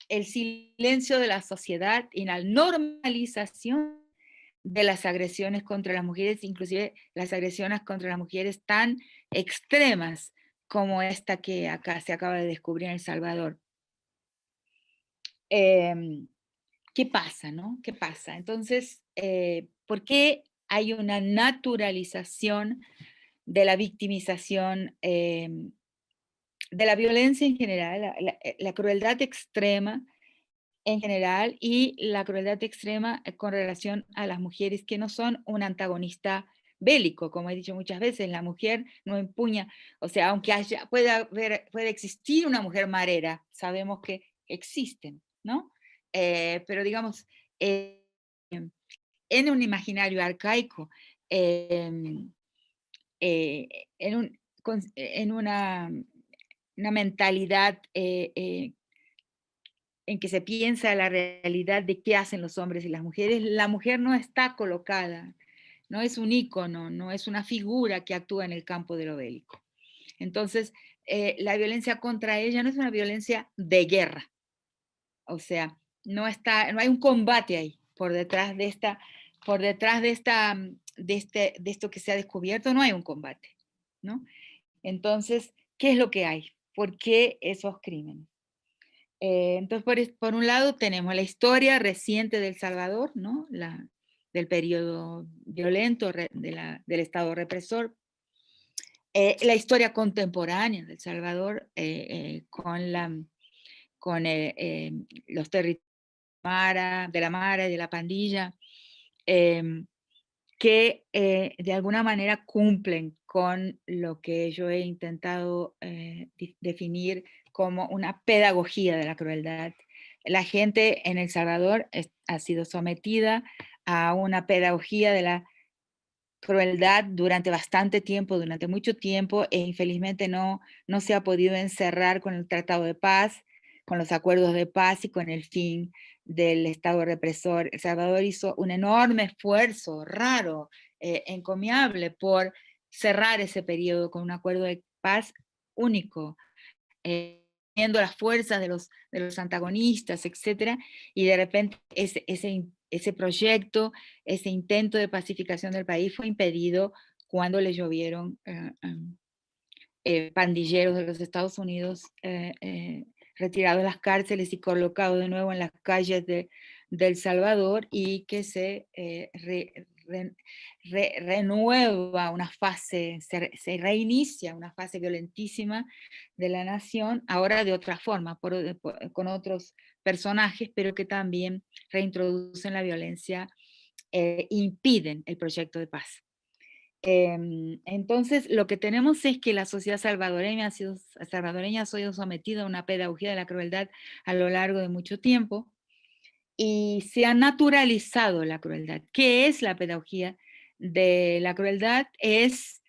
el silencio de la sociedad y la normalización de las agresiones contra las mujeres, inclusive las agresiones contra las mujeres tan extremas como esta que acá se acaba de descubrir en El Salvador. ¿Qué pasa, no? ¿Qué pasa? Entonces, ¿por qué hay una naturalización de la victimización, de la violencia en general, la crueldad extrema en general y la crueldad extrema con relación a las mujeres que no son un antagonista bélico, como he dicho muchas veces, la mujer no empuña, o sea, aunque puede existir una mujer marera, sabemos que existen, ¿no? Pero digamos, en un imaginario arcaico, em, en una mentalidad en que se piensa la realidad de qué hacen los hombres y las mujeres, la mujer no está colocada, no es un ícono, no es una figura que actúa en el campo de lo bélico. Entonces, la violencia contra ella no es una violencia de guerra, o sea, no hay un combate ahí por detrás de esto que se ha descubierto, no hay un combate, ¿no? Entonces, ¿qué es lo que hay? ¿Por qué esos crímenes? Entonces, por un lado tenemos la historia reciente de El Salvador, ¿no? Del periodo violento del Estado represor, la historia contemporánea de El Salvador con los territorios de la Mara y de la pandilla, que de alguna manera cumplen con lo que yo he intentado definir como una pedagogía de la crueldad. La gente en El Salvador ha sido sometida a una pedagogía de la crueldad durante bastante tiempo, durante mucho tiempo, e infelizmente no se ha podido encerrar con el Tratado de Paz, con los acuerdos de paz y con el fin del Estado represor. El Salvador hizo un enorme esfuerzo, raro, encomiable, por cerrar ese periodo con un acuerdo de paz único, viendo las fuerzas de los antagonistas, etcétera, y de repente ese proyecto, ese intento de pacificación del país fue impedido cuando le llovieron pandilleros de los Estados Unidos retirados de las cárceles y colocados de nuevo en las calles de El Salvador, y que se renueva una fase, se reinicia una fase violentísima de la nación, ahora de otra forma, con otros personajes, pero que también reintroducen la violencia, impiden el proyecto de paz. Entonces, lo que tenemos es que la sociedad salvadoreña ha sido sometida a una pedagogía de la crueldad a lo largo de mucho tiempo, y se ha naturalizado la crueldad. ¿Qué es la pedagogía de la crueldad? Es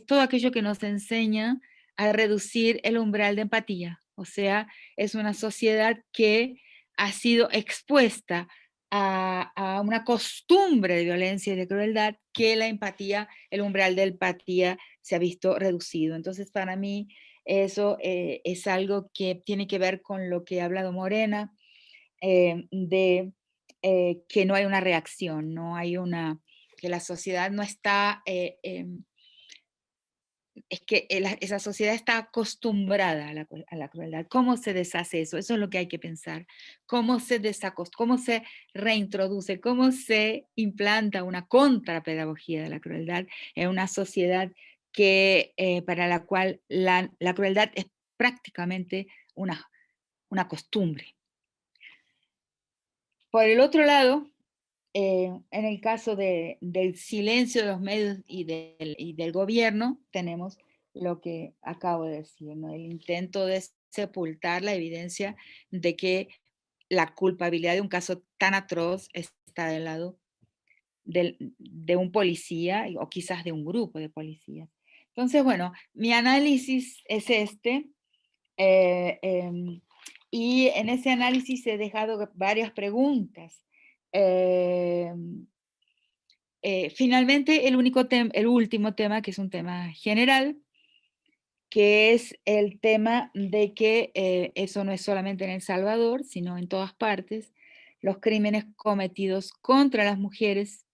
todo aquello que nos enseña a reducir el umbral de empatía. O sea, es una sociedad que ha sido expuesta a una costumbre de violencia y de crueldad, que la empatía, el umbral de empatía se ha visto reducido. Entonces, para mí, eso es algo que tiene que ver con lo que ha hablado Morena, de que no hay una reacción, que la sociedad no está es que esa sociedad está acostumbrada a la crueldad. ¿Cómo se deshace eso? Eso es lo que hay que pensar. ¿Cómo se cómo se reintroduce, cómo se implanta una contrapedagogía de la crueldad en una sociedad para la cual la crueldad es prácticamente una costumbre? Por el otro lado, en el caso del silencio de los medios y del gobierno, tenemos lo que acabo de decir, ¿no? El intento de sepultar la evidencia de que la culpabilidad de un caso tan atroz está del lado de un policía o quizás de un grupo de policías. Entonces, bueno, mi análisis es este. eh, em, y en ese análisis he dejado varias preguntas. Finalmente, el último tema, que es un tema general, que es el tema de que eso no es solamente en El Salvador, sino en todas partes, los crímenes cometidos contra las mujeres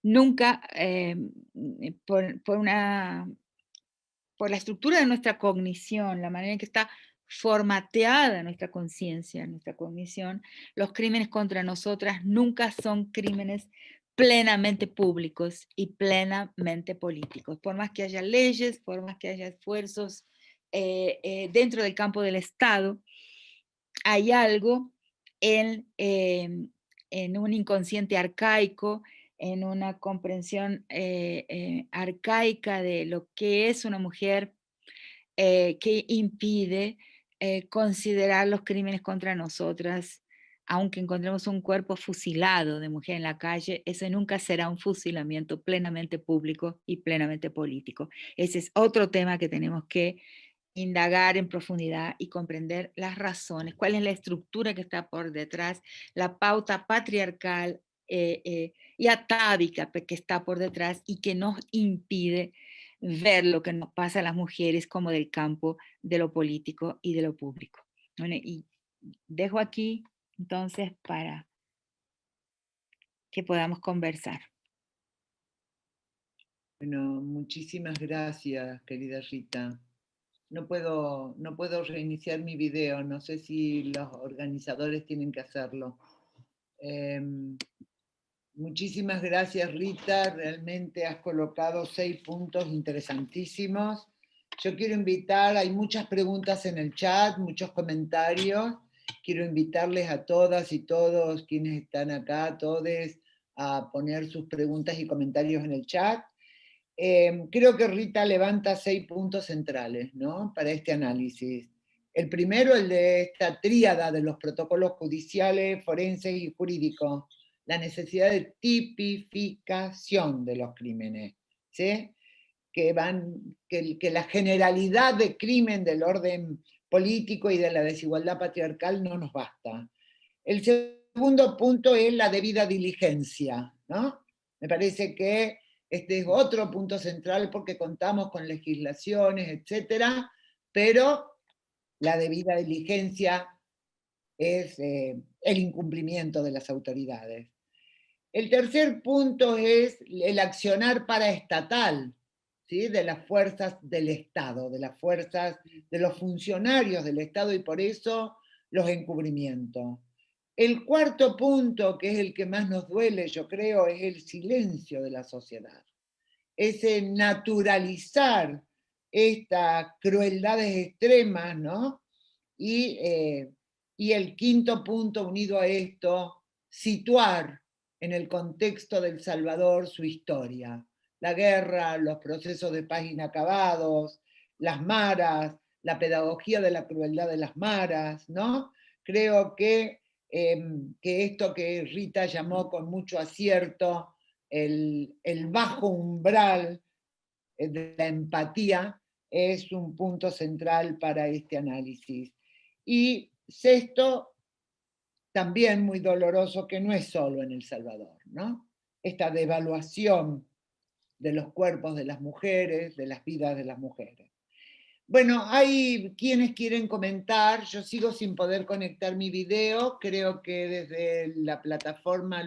nunca, por la estructura de nuestra cognición, la manera en que está formateada nuestra conciencia, nuestra cognición, los crímenes contra nosotras nunca son crímenes plenamente públicos y plenamente políticos. Por más que haya leyes, por más que haya esfuerzos dentro del campo del Estado, hay algo en un inconsciente arcaico, en una comprensión arcaica de lo que es una mujer, que impide considerar los crímenes contra nosotras. Aunque encontremos un cuerpo fusilado de mujer en la calle, ese nunca será un fusilamiento plenamente público y plenamente político. Ese es otro tema que tenemos que indagar en profundidad y comprender las razones, cuál es la estructura que está por detrás, la pauta patriarcal y atávica que está por detrás y que nos impide ver lo que nos pasa a las mujeres como del campo de lo político y de lo público. Bueno, y dejo aquí entonces para que podamos conversar. Bueno, muchísimas gracias, querida Rita. No puedo reiniciar mi video, no sé si los organizadores tienen que hacerlo. Muchísimas gracias, Rita, realmente has colocado 6 puntos interesantísimos. Yo quiero invitar, hay muchas preguntas en el chat, muchos comentarios. Quiero invitarles a todas y todos quienes están acá, todos, a poner sus preguntas y comentarios en el chat. Creo que Rita levanta 6 puntos centrales, ¿no?, para este análisis. El primero, el de esta tríada de los protocolos judiciales, forenses y jurídicos, la necesidad de tipificación de los crímenes, ¿sí? Que la generalidad de crimen del orden político y de la desigualdad patriarcal no nos basta. El segundo punto es la debida diligencia, ¿no? Me parece que este es otro punto central porque contamos con legislaciones, etcétera, pero la debida diligencia es el incumplimiento de las autoridades. El tercer punto es el accionar paraestatal, ¿sí?, de las fuerzas del Estado, de las fuerzas de los funcionarios del Estado, y por eso los encubrimientos. El cuarto punto, que es el que más nos duele, yo creo, es el silencio de la sociedad. Ese naturalizar estas crueldades extremas, ¿no? Y el quinto punto unido a esto, situar en el contexto del Salvador su historia. La guerra, los procesos de paz inacabados, las maras, la pedagogía de la crueldad de las maras, ¿no? Creo que esto que Rita llamó con mucho acierto el bajo umbral de la empatía es un punto central para este análisis. Y sexto, también muy doloroso, que no es solo en El Salvador, ¿no? Esta devaluación de los cuerpos de las mujeres, de las vidas de las mujeres. Bueno, hay quienes quieren comentar, yo sigo sin poder conectar mi video, creo que desde la plataforma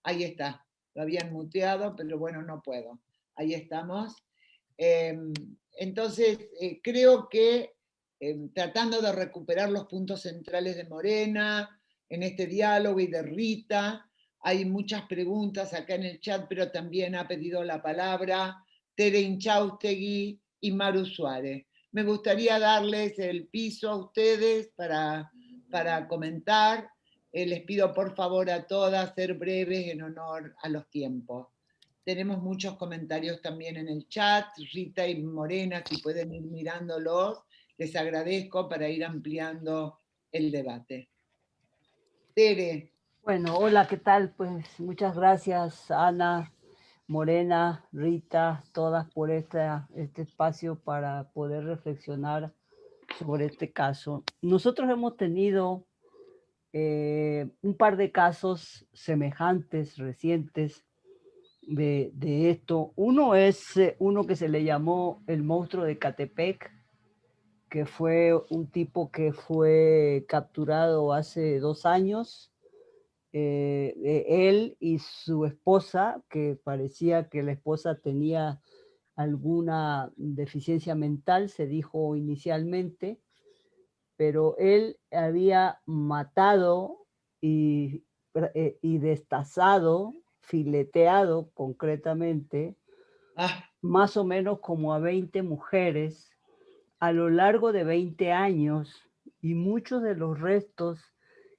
ahí está, lo habían muteado, pero bueno, no puedo. Ahí estamos. Entonces, creo que tratando de recuperar los puntos centrales de Morena, en este diálogo y de Rita, hay muchas preguntas acá en el chat, pero también ha pedido la palabra Tere Inchaustegui y Maru Suárez. Me gustaría darles el piso a ustedes para comentar. Les pido por favor a todas ser breves en honor a los tiempos. Tenemos muchos comentarios también en el chat. Rita y Morena, si pueden ir mirándolos, les agradezco para ir ampliando el debate. Tere. Bueno, hola, ¿qué tal? Pues muchas gracias, Ana, Morena, Rita, todas por este espacio para poder reflexionar sobre este caso. Nosotros hemos tenido un par de casos semejantes, recientes, de esto. Uno es uno que se le llamó el monstruo de Ecatepec, que fue un tipo que fue capturado hace 2 años. Él y su esposa, que parecía que la esposa tenía alguna deficiencia mental, se dijo inicialmente, pero él había matado y destazado, fileteado concretamente, más o menos como a 20 mujeres a lo largo de 20 años, y muchos de los restos,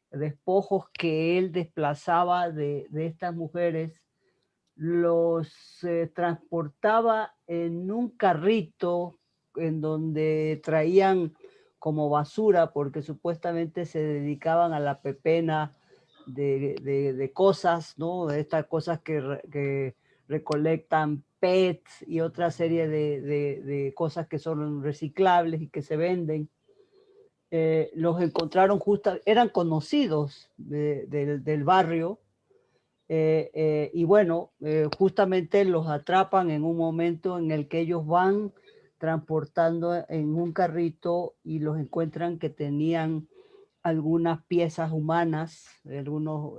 despojos que él desplazaba de estas mujeres, los transportaba en un carrito en donde traían como basura, porque supuestamente se dedicaban a la pepena de cosas, ¿no? De estas cosas que recolectan PETs y otra serie de cosas que son reciclables y que se venden. Los encontraron eran conocidos del barrio, y bueno, justamente los atrapan en un momento en el que ellos van transportando en un carrito y los encuentran que tenían algunas piezas humanas, algunos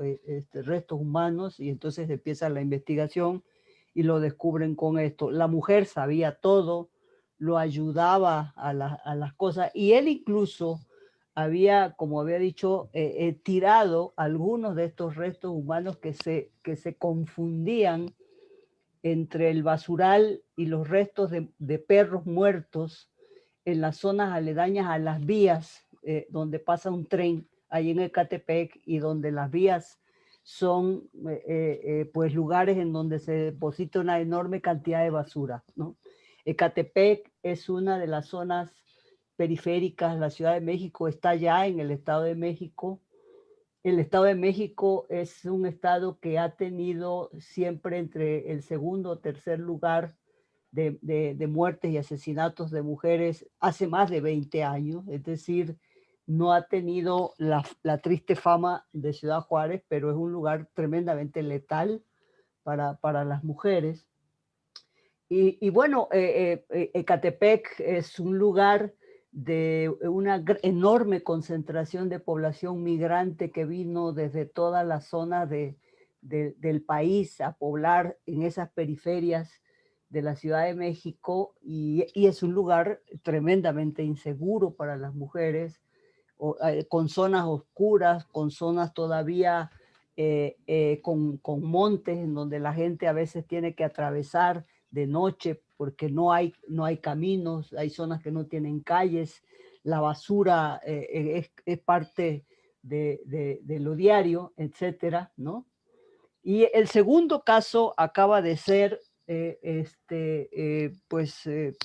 restos humanos, y entonces empieza la investigación y lo descubren con esto. La mujer sabía todo, lo ayudaba a las cosas, y él incluso había, como había dicho, tirado algunos de estos restos humanos que se confundían entre el basural y los restos de perros muertos en las zonas aledañas a las vías donde pasa un tren ahí en Ecatepec, y donde las vías son pues lugares en donde se deposita una enorme cantidad de basura, ¿no? Ecatepec es una de las zonas periféricas. La Ciudad de México está ya en el Estado de México. El Estado de México es un estado que ha tenido siempre entre el segundo o tercer lugar de muertes y asesinatos de mujeres hace más de 20 años, es decir, no ha tenido la triste fama de Ciudad Juárez, pero es un lugar tremendamente letal para las mujeres. Y bueno, Ecatepec es un lugar de una enorme concentración de población migrante que vino desde todas las zonas del país a poblar en esas periferias de la Ciudad de México, y es un lugar tremendamente inseguro para las mujeres, con zonas oscuras, con zonas todavía con montes en donde la gente a veces tiene que atravesar de noche porque no hay caminos, hay zonas que no tienen calles, la basura es parte de lo diario, etcétera, ¿no? Y el segundo caso acaba de ser,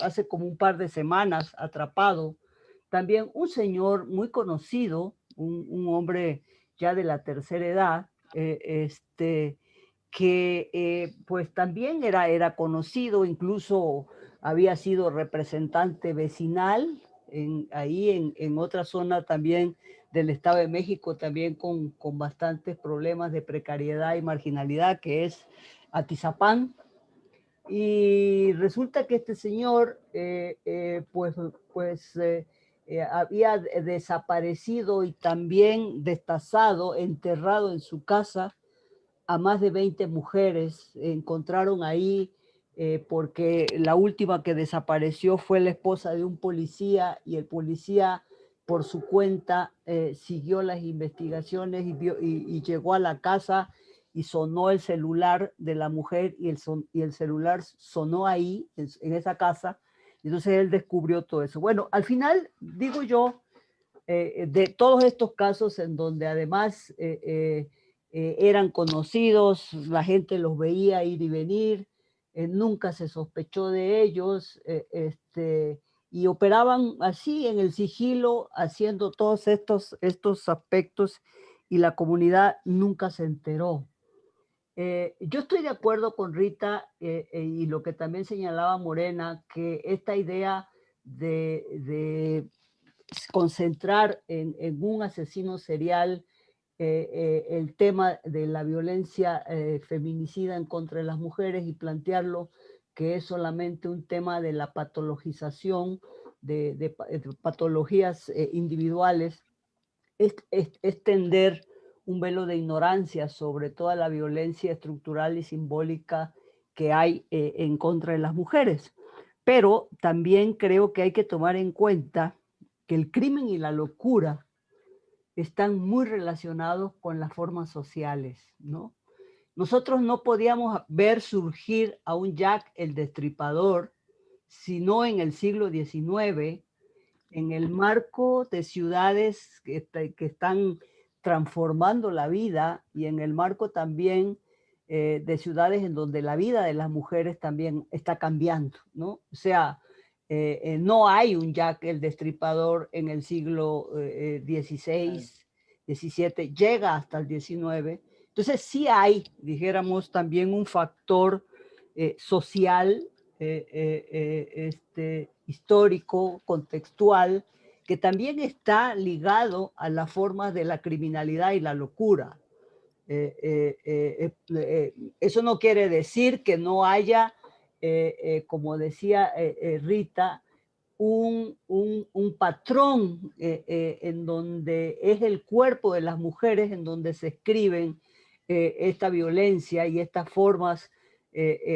hace como un par de semanas, atrapado también un señor muy conocido, un hombre ya de la tercera edad, que pues también era conocido, incluso había sido representante vecinal ahí en otra zona también del Estado de México, también con bastantes problemas de precariedad y marginalidad, que es Atizapán. Y resulta que este señor había desaparecido y también destazado, enterrado en su casa a más de 20 mujeres. Encontraron ahí porque la última que desapareció fue la esposa de un policía y el policía por su cuenta siguió las investigaciones y llegó a la casa y sonó el celular de la mujer y el celular sonó ahí, en esa casa. Entonces él descubrió todo eso. Bueno, al final, digo yo, de todos estos casos en donde además eran conocidos, la gente los veía ir y venir, nunca se sospechó de ellos, y operaban así en el sigilo, haciendo todos estos aspectos y la comunidad nunca se enteró. Yo estoy de acuerdo con Rita y lo que también señalaba Morena, que esta idea de concentrar en un asesino serial el tema de la violencia feminicida en contra de las mujeres y plantearlo que es solamente un tema de la patologización de patologías individuales, es tender un velo de ignorancia sobre toda la violencia estructural y simbólica que hay en contra de las mujeres. Pero también creo que hay que tomar en cuenta que el crimen y la locura están muy relacionados con las formas sociales, ¿no? Nosotros no podíamos ver surgir a un Jack el Destripador, sino en el siglo XIX, en el marco de ciudades que están transformando la vida y en el marco también de ciudades en donde la vida de las mujeres también está cambiando, ¿no? O sea, no hay un Jack el Destripador en el siglo XVI, XVII, llega hasta el XIX. Entonces sí hay, dijéramos, también un factor social, histórico, contextual, que también está ligado a las formas de la criminalidad y la locura. Eso no quiere decir que no haya, como decía Rita, un patrón en donde es el cuerpo de las mujeres en donde se escriben esta violencia y estas formas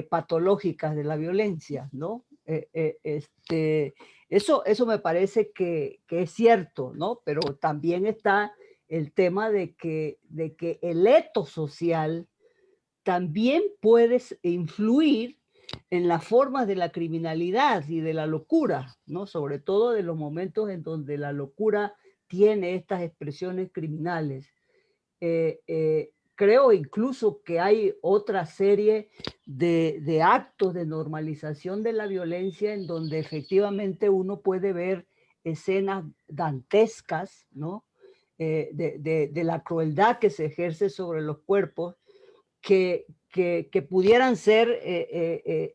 patológicas de la violencia, ¿no? Eso me parece que es cierto, ¿no? Pero también está el tema de que el etos social también puede influir en las formas de la criminalidad y de la locura, ¿no? Sobre todo de los momentos en donde la locura tiene estas expresiones criminales. Creo incluso que hay otra serie de actos de normalización de la violencia en donde efectivamente uno puede ver escenas dantescas, ¿no? De la crueldad que se ejerce sobre los cuerpos, que pudieran ser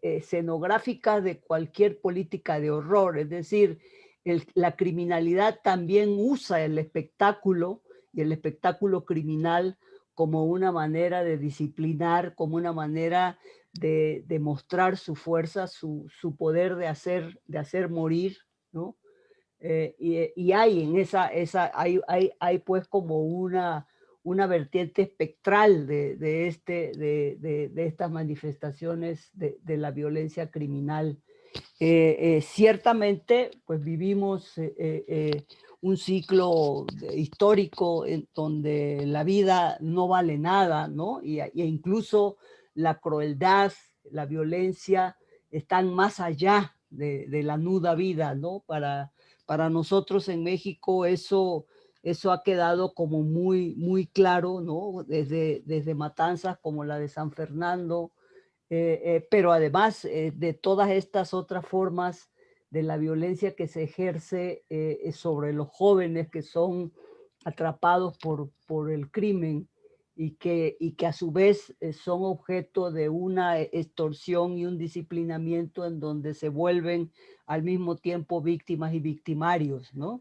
escenográficas de cualquier política de horror. Es decir, la criminalidad también usa el espectáculo y el espectáculo criminal como una manera de disciplinar, como una manera de mostrar su fuerza, su poder de hacer morir, ¿no? Y hay en hay pues como una vertiente espectral de estas manifestaciones de la violencia criminal. Ciertamente, pues vivimos un ciclo histórico en donde la vida no vale nada, ¿no? E incluso la crueldad, la violencia están más allá de la nuda vida, ¿no? Para nosotros en México eso ha quedado como muy claro, ¿no? Desde matanzas como la de San Fernando, pero además de todas estas otras formas de la violencia que se ejerce sobre los jóvenes que son atrapados por el crimen y que a su vez son objeto de una extorsión y un disciplinamiento en donde se vuelven al mismo tiempo víctimas y victimarios, ¿no?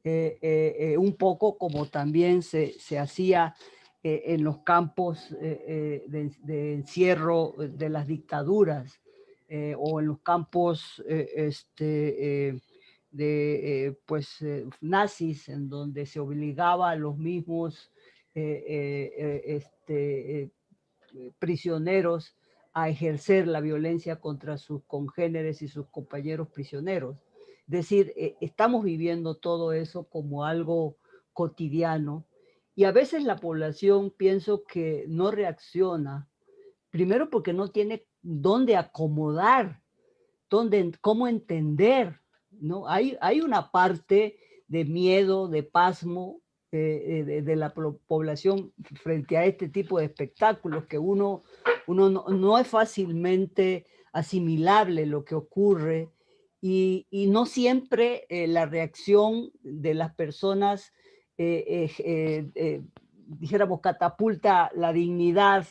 Un poco como también se hacía en los campos de encierro de las dictaduras o en los campos nazis, en donde se obligaba a los mismos prisioneros a ejercer la violencia contra sus congéneres y sus compañeros prisioneros. Es decir, estamos viviendo todo eso como algo cotidiano y a veces la población pienso que no reacciona, primero porque no tiene dónde acomodar, cómo entender, ¿no? Hay una parte de miedo, de pasmo de la población frente a este tipo de espectáculos que uno no es fácilmente asimilable lo que ocurre y no siempre la reacción de las personas, dijéramos, catapulta la dignidad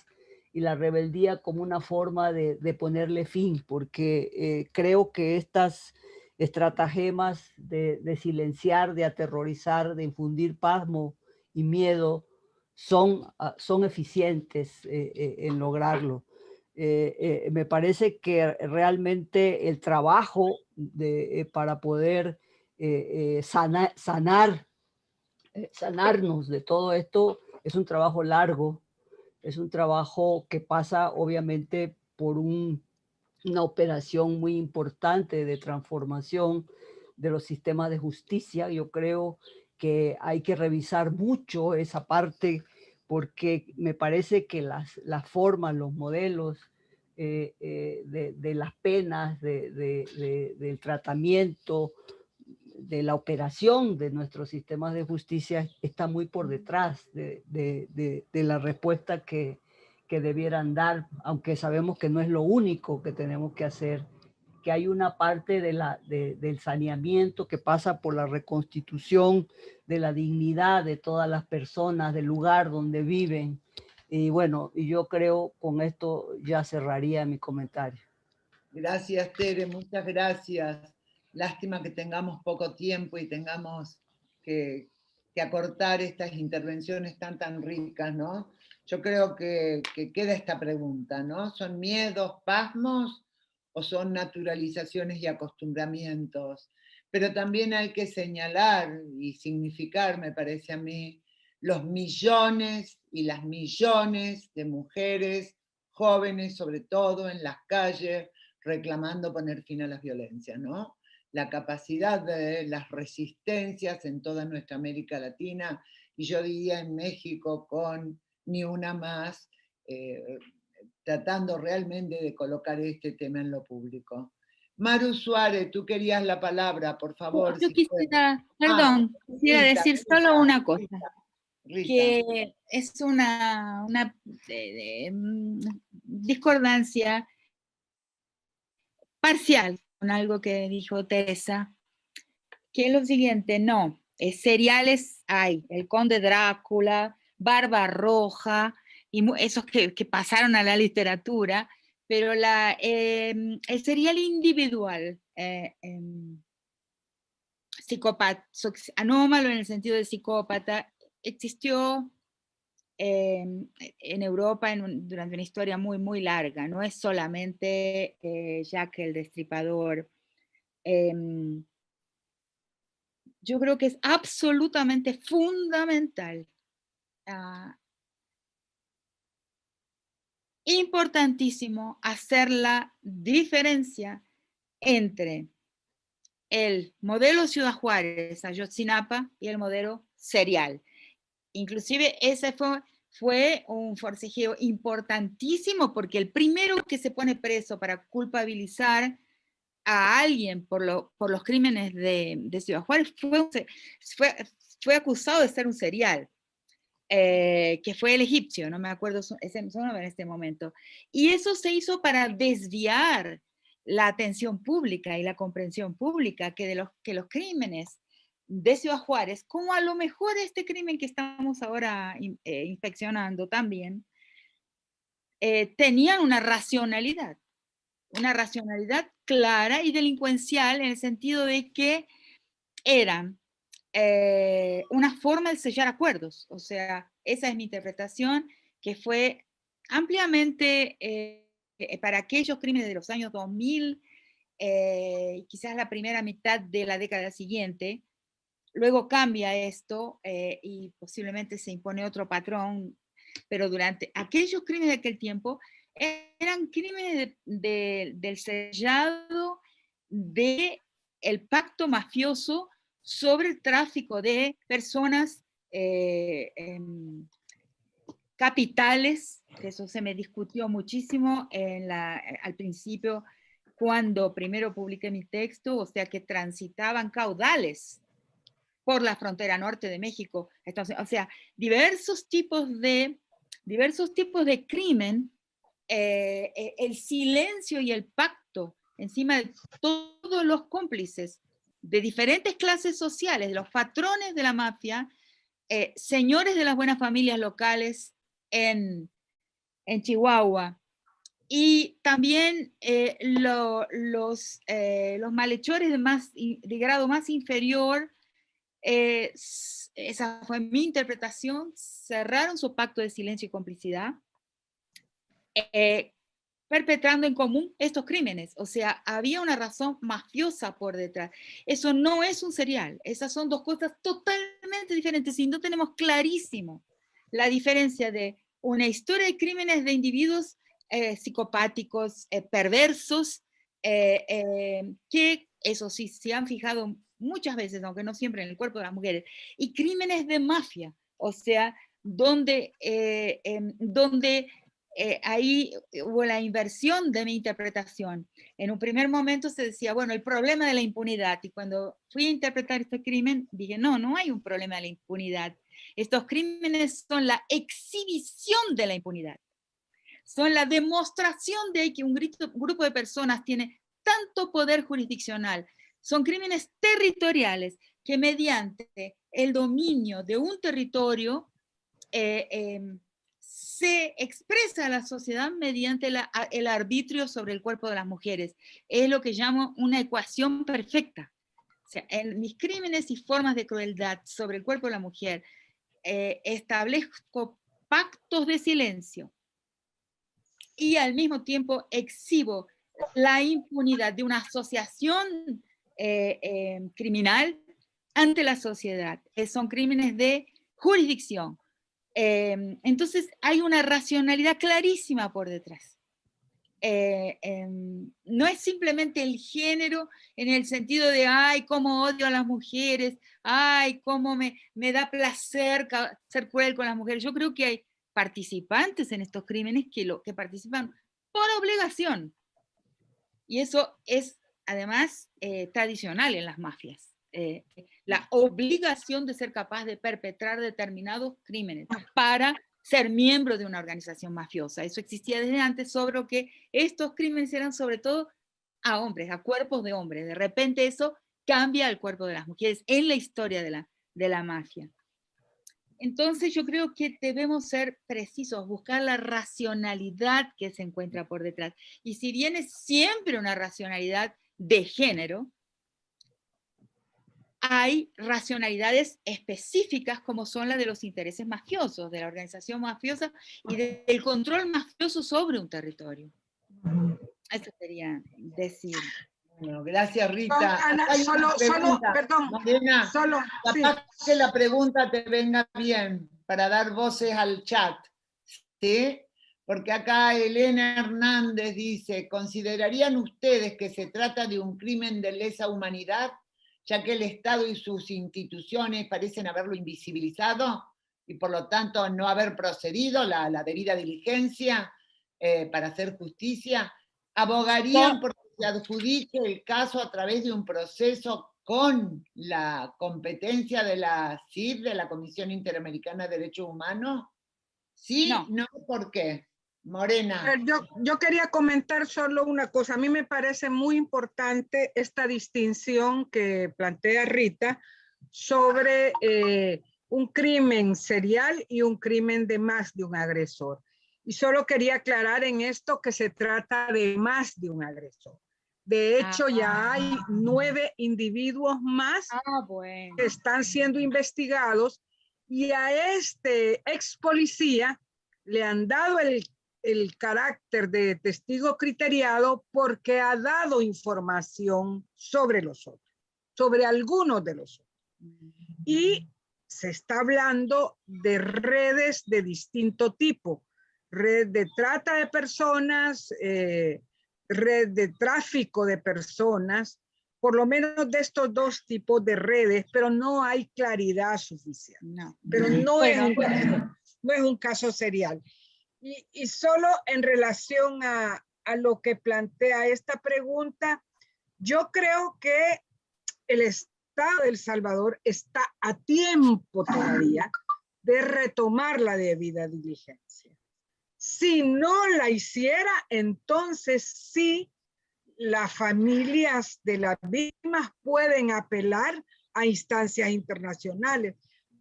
y la rebeldía como una forma de ponerle fin, porque creo que estas estratagemas de silenciar, de aterrorizar, de infundir pasmo y miedo son eficientes en lograrlo. Me parece que realmente el trabajo para poder sanarnos de todo esto es un trabajo largo, es un trabajo que pasa obviamente por una operación muy importante de transformación de los sistemas de justicia. Yo creo que hay que revisar mucho esa parte porque me parece que las formas, los modelos de las penas, del tratamiento, de la operación de nuestros sistemas de justicia está muy por detrás de la respuesta que debieran dar, aunque sabemos que no es lo único que tenemos que hacer, que hay una parte del saneamiento que pasa por la reconstitución de la dignidad de todas las personas, del lugar donde viven. Y bueno, y yo creo con esto ya cerraría mi comentario. Gracias, Tere, muchas gracias. Lástima que tengamos poco tiempo y tengamos que acortar estas intervenciones tan ricas, ¿no? Yo creo que queda esta pregunta, ¿no? ¿Son miedos, pasmos o son naturalizaciones y acostumbramientos? Pero también hay que señalar y significar, me parece a mí, los millones y las millones de mujeres, jóvenes sobre todo, en las calles, reclamando poner fin a las violencias, ¿no? La capacidad de las resistencias en toda nuestra América Latina, y yo diría en México con Ni Una Más, tratando realmente de colocar este tema en lo público. Maru Suárez, tú querías la palabra, por favor. Yo si quisiera, perdón, quisiera decir solo una cosa, Rita. Que es una discordancia parcial con algo que dijo Teresa, que es lo siguiente: no, seriales hay, El Conde Drácula, Barbarroja, y esos que pasaron a la literatura, pero el serial individual, anómalo en el sentido de psicópata, existió en Europa durante una historia muy larga. No es solamente Jack el Destripador. Yo creo que es absolutamente fundamental, importantísimo hacer la diferencia entre el modelo Ciudad Juárez, Ayotzinapa, y el modelo serial. Inclusive ese fue un forcejeo importantísimo, porque el primero que se pone preso para culpabilizar a alguien por los crímenes de Ciudad Juárez fue acusado de ser un serial, que fue el egipcio, no me acuerdo su nombre en este momento. Y eso se hizo para desviar la atención pública y la comprensión pública que los crímenes de Ciudad Juárez, como a lo mejor este crimen que estamos ahora inspeccionando también, tenían una racionalidad clara y delincuencial, en el sentido de que eran una forma de sellar acuerdos. O sea, esa es mi interpretación, que fue ampliamente para aquellos crímenes de los años 2000, quizás la primera mitad de la década siguiente. Luego cambia esto y posiblemente se impone otro patrón, pero durante aquellos crímenes de aquel tiempo eran crímenes del sellado del pacto mafioso sobre el tráfico de personas, capitales, que eso se me discutió muchísimo al principio cuando primero publiqué mi texto, o sea, que transitaban caudales por la frontera norte de México. Entonces, o sea, diversos tipos de crimen, el silencio y el pacto encima de todos los cómplices de diferentes clases sociales, de los patrones de la mafia, señores de las buenas familias locales en Chihuahua, y también los malhechores de grado más inferior, esa fue mi interpretación, cerraron su pacto de silencio y complicidad, perpetrando en común estos crímenes. O sea, había una razón mafiosa por detrás. Eso no es un serial. Esas son dos cosas totalmente diferentes. Y no tenemos clarísimo la diferencia de una historia de crímenes de individuos psicopáticos, perversos, que eso sí, se han fijado muchas veces, aunque no siempre, en el cuerpo de las mujeres, y crímenes de mafia, o sea, donde ahí hubo la inversión de mi interpretación. En un primer momento se decía, bueno, el problema de la impunidad, y cuando fui a interpretar este crimen, dije, no, no hay un problema de la impunidad. Estos crímenes son la exhibición de la impunidad. Son la demostración de que un grupo de personas tiene tanto poder jurisdiccional. Son crímenes territoriales que mediante el dominio de un territorio se expresa a la sociedad mediante el arbitrio sobre el cuerpo de las mujeres. Es lo que llamo una ecuación perfecta. O sea, en mis crímenes y formas de crueldad sobre el cuerpo de la mujer, establezco pactos de silencio y al mismo tiempo exhibo la impunidad de una asociación criminal ante la sociedad. Son crímenes de jurisdicción. Entonces hay una racionalidad clarísima por detrás. No es simplemente el género en el sentido de, ay, cómo odio a las mujeres, ay, cómo me da placer ser cruel con las mujeres. Yo creo que hay participantes en estos crímenes que participan por obligación. Y eso es, además, tradicional en las mafias. La obligación de ser capaz de perpetrar determinados crímenes para ser miembro de una organización mafiosa. Eso existía desde antes, sobre lo que estos crímenes eran sobre todo a hombres, a cuerpos de hombres. De repente eso cambia al cuerpo de las mujeres en la historia de la mafia. Entonces yo creo que debemos ser precisos, buscar la racionalidad que se encuentra por detrás. Y si bien es siempre una racionalidad de género, hay racionalidades específicas como son las de los intereses mafiosos, de la organización mafiosa y del control mafioso sobre un territorio. Eso quería decir. Bueno, gracias, Rita. Ana, perdón, Mariana, capaz sí, que la pregunta te venga bien para dar voces al chat, ¿sí? Porque acá Elena Hernández dice, ¿considerarían ustedes que se trata de un crimen de lesa humanidad, ya que el Estado y sus instituciones parecen haberlo invisibilizado y por lo tanto no haber procedido la debida diligencia para hacer justicia? ¿Abogarían por que se adjudique el caso a través de un proceso con la competencia de la CID, de la Comisión Interamericana de Derechos Humanos? ¿Sí? No, ¿por qué? Morena. Yo quería comentar solo una cosa. A mí me parece muy importante esta distinción que plantea Rita sobre un crimen serial y un crimen de más de un agresor. Y solo quería aclarar en esto que se trata de más de un agresor. De hecho, ya hay 9 individuos más que están siendo investigados y a este ex policía le han dado el carácter de testigo criteriado porque ha dado información sobre los otros, sobre algunos de los otros. Y se está hablando de redes de distinto tipo, red de trata de personas, red de tráfico de personas, por lo menos de estos dos tipos de redes, pero no hay claridad suficiente. No. Pero no, Bueno, no es un caso serial. Y solo en relación a lo que plantea esta pregunta, yo creo que el Estado de El Salvador está a tiempo todavía de retomar la debida diligencia. Si no la hiciera, entonces sí, las familias de las víctimas pueden apelar a instancias internacionales.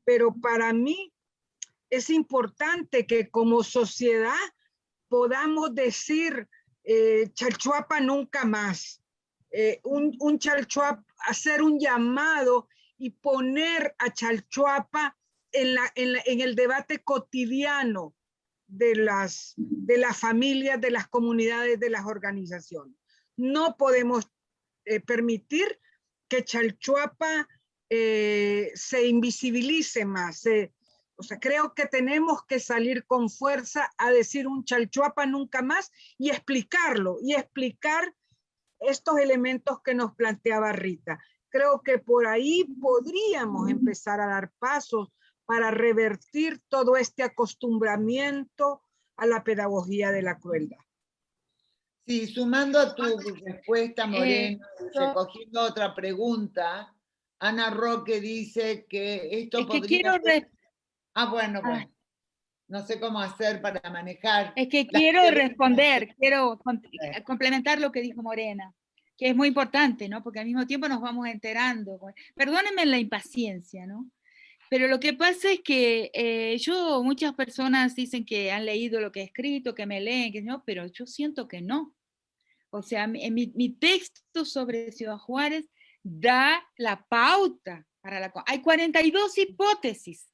Pero para mí es importante que como sociedad podamos decir Chalchuapa nunca más. Un Chalchuapa, hacer un llamado y poner a Chalchuapa en el debate cotidiano de las familias, de las comunidades, de las organizaciones. No podemos permitir que Chalchuapa se invisibilice más. O sea, creo que tenemos que salir con fuerza a decir un Chalchuapa nunca más y explicarlo, y explicar estos elementos que nos planteaba Rita. Creo que por ahí podríamos empezar a dar pasos para revertir todo este acostumbramiento a la pedagogía de la crueldad. Sí, sumando a tu respuesta, Moreno, recogiendo otra pregunta, Ana Roque dice que esto es que podría... quiero... bueno. No sé cómo hacer para manejar... Es que quiero responder, quiero complementar lo que dijo Morena, que es muy importante, ¿no? Porque al mismo tiempo nos vamos enterando. Perdónenme la impaciencia, ¿no? Pero lo que pasa es que muchas personas dicen que han leído lo que he escrito, que me leen, que no, pero yo siento que no. O sea, mi texto sobre Ciudad Juárez da la pauta para hay 42 hipótesis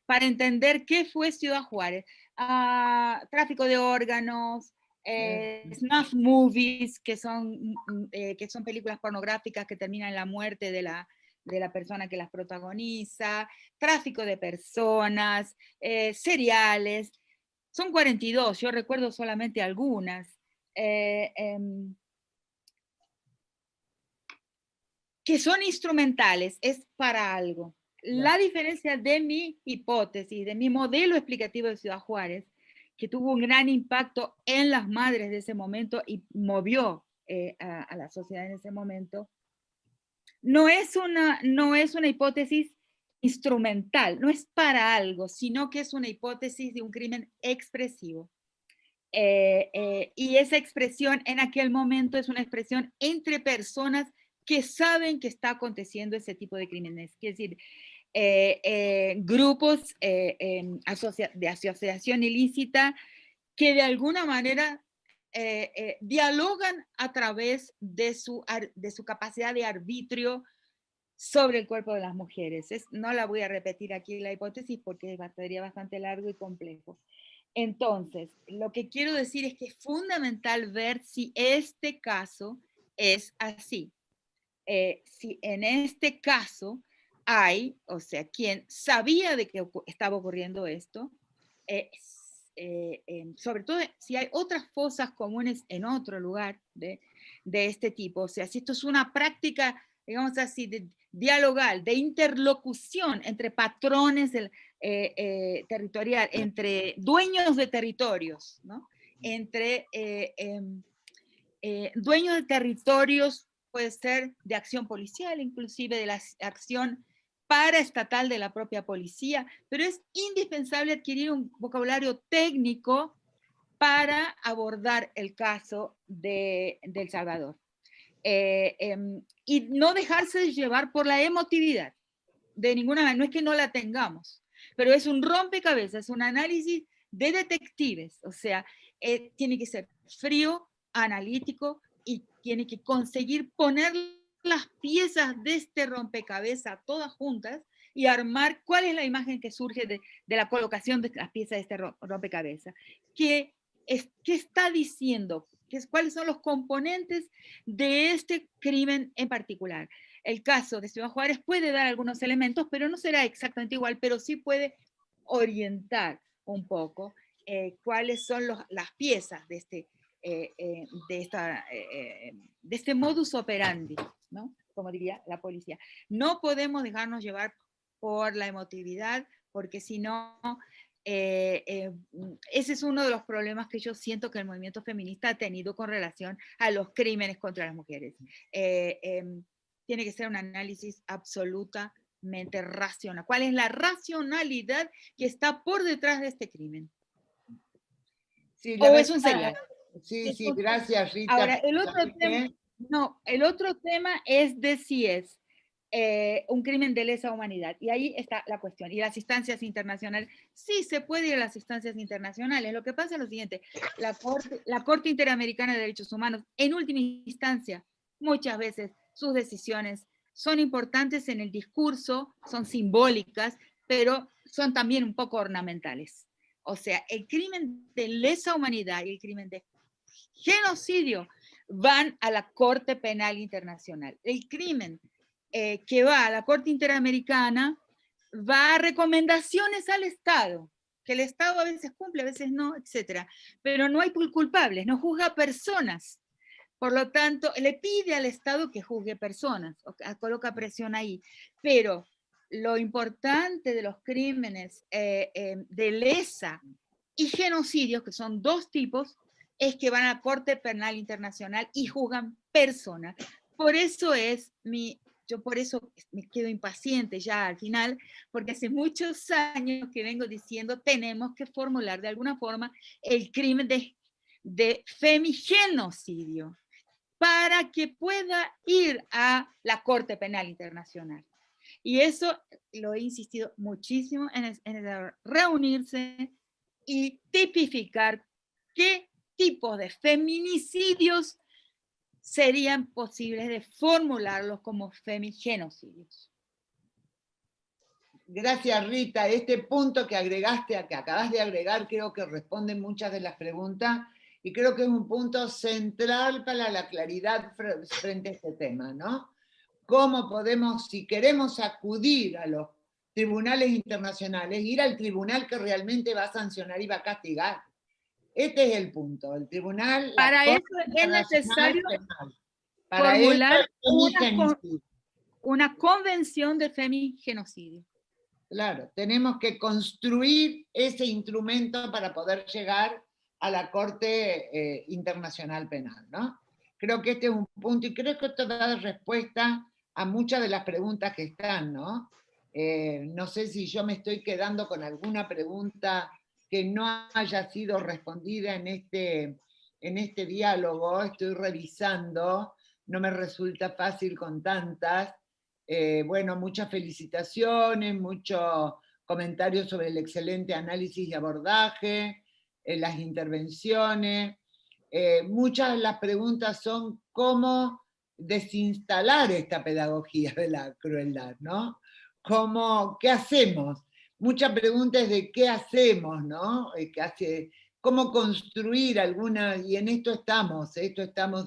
para entender qué fue Ciudad Juárez. Tráfico de órganos, snuff movies, que son películas pornográficas que terminan en la muerte de la persona que las protagoniza, tráfico de personas, seriales. Son 42, yo recuerdo solamente algunas. Que son instrumentales, es para algo. La diferencia de mi hipótesis, de mi modelo explicativo de Ciudad Juárez, que tuvo un gran impacto en las madres de ese momento y movió a la sociedad en ese momento, no es una hipótesis instrumental, no es para algo, sino que es una hipótesis de un crimen expresivo. Y esa expresión en aquel momento es una expresión entre personas que saben que está aconteciendo ese tipo de crímenes. Es decir, grupos de asociación ilícita que de alguna manera dialogan a través de su capacidad de arbitrio sobre el cuerpo de las mujeres. No la voy a repetir aquí la hipótesis porque sería bastante largo y complejo. Entonces, lo que quiero decir es que es fundamental ver si este caso es así. Si en este caso hay, o sea, quien sabía de que estaba ocurriendo esto, sobre todo si hay otras fosas comunes en otro lugar de este tipo, o sea, si esto es una práctica, digamos así, dialogal, de interlocución entre patrones territorial, entre dueños de territorios, ¿no? Entre dueños de territorios, puede ser de acción policial, inclusive de la acción paraestatal de la propia policía, pero es indispensable adquirir un vocabulario técnico para abordar el caso de El Salvador. Y no dejarse llevar por la emotividad, de ninguna manera, no es que no la tengamos, pero es un rompecabezas, es un análisis de detectives, o sea, tiene que ser frío, analítico, y tiene que conseguir poner las piezas de este rompecabezas todas juntas y armar cuál es la imagen que surge de la colocación de las piezas de este rompecabezas. ¿Qué está diciendo? ¿Cuáles son los componentes de este crimen en particular? El caso de Ciudad Juárez puede dar algunos elementos, pero no será exactamente igual, pero sí puede orientar un poco. cuáles son las piezas de este modus operandi, ¿no? Como diría la policía. No podemos dejarnos llevar por la emotividad, porque si no, ese es uno de los problemas que yo siento que el movimiento feminista ha tenido con relación a los crímenes contra las mujeres. Tiene que ser un análisis absolutamente racional. ¿Cuál es la racionalidad que está por detrás de este crimen? Sí, ¿O es un serial? Sí, sí, gracias, Rita. Ahora, el otro tema es de si es un crimen de lesa humanidad. Y ahí está la cuestión. Y las instancias internacionales, sí se puede ir a las instancias internacionales. Lo que pasa es lo siguiente, la Corte Interamericana de Derechos Humanos, en última instancia, muchas veces sus decisiones son importantes en el discurso, son simbólicas, pero son también un poco ornamentales. O sea, el crimen de lesa humanidad y el crimen de genocidio van a la Corte Penal Internacional. El crimen que va a la Corte Interamericana va a recomendaciones al Estado, que el Estado a veces cumple, a veces no, etc. Pero no hay culpables, no juzga personas. Por lo tanto, le pide al Estado que juzgue personas, coloca presión ahí. Pero lo importante de los crímenes de lesa y genocidios, que son dos tipos, es que van a la Corte Penal Internacional y juzgan personas. Por eso yo por eso me quedo impaciente ya al final, porque hace muchos años que vengo diciendo tenemos que formular de alguna forma el crimen de femigenocidio para que pueda ir a la Corte Penal Internacional. Y eso lo he insistido muchísimo en reunirse y tipificar qué tipos de feminicidios serían posibles de formularlos como femigenocidios. Gracias, Rita. Este punto que agregaste, que acabas de agregar, creo que responde muchas de las preguntas y creo que es un punto central para la claridad frente a este tema, ¿no? ¿Cómo podemos, si queremos acudir a los tribunales internacionales, ir al tribunal que realmente va a sancionar y va a castigar? Este es el punto. El tribunal... Para eso es necesario formular una convención de femigenocidio. Claro, tenemos que construir ese instrumento para poder llegar a la Corte Internacional Penal, ¿no? Creo que este es un punto, y creo que esto da respuesta a muchas de las preguntas que están, ¿no? No sé si yo me estoy quedando con alguna pregunta que no haya sido respondida en este diálogo, estoy revisando, no me resulta fácil con tantas. Bueno, muchas felicitaciones, muchos comentarios sobre el excelente análisis y abordaje, las intervenciones. Muchas de las preguntas son cómo desinstalar esta pedagogía de la crueldad, ¿no? ¿Qué hacemos? Muchas preguntas de qué hacemos, ¿no? Cómo construir alguna, y en esto estamos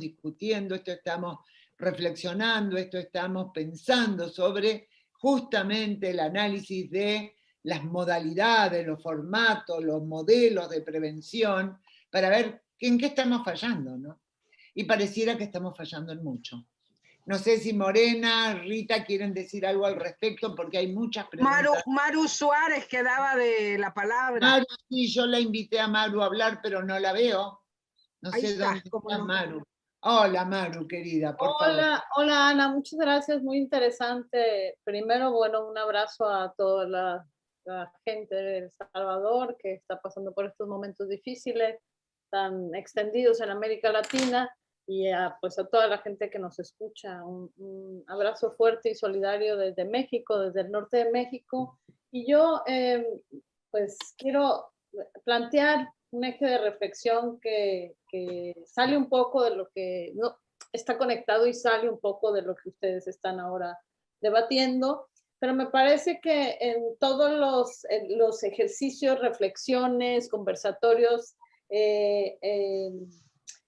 discutiendo, esto estamos reflexionando, esto estamos pensando sobre justamente el análisis de las modalidades, los formatos, los modelos de prevención, para ver en qué estamos fallando, ¿no? Y pareciera que estamos fallando en mucho. No sé si Morena, Rita quieren decir algo al respecto, porque hay muchas preguntas. Maru Suárez quedaba de la palabra. Maru, sí, yo la invité a Maru a hablar, pero no la veo. No sé dónde está Maru. Hola, Maru, querida, por favor. Hola, Ana, muchas gracias, muy interesante. Primero, bueno, un abrazo a toda la gente de El Salvador que está pasando por estos momentos difíciles, tan extendidos en América Latina, y pues a toda la gente que nos escucha. Un abrazo fuerte y solidario desde México, desde el norte de México. Y yo, pues, quiero plantear un eje de reflexión que sale un poco de lo que no está conectado y sale un poco de lo que ustedes están ahora debatiendo, pero me parece que en todos los ejercicios, reflexiones, conversatorios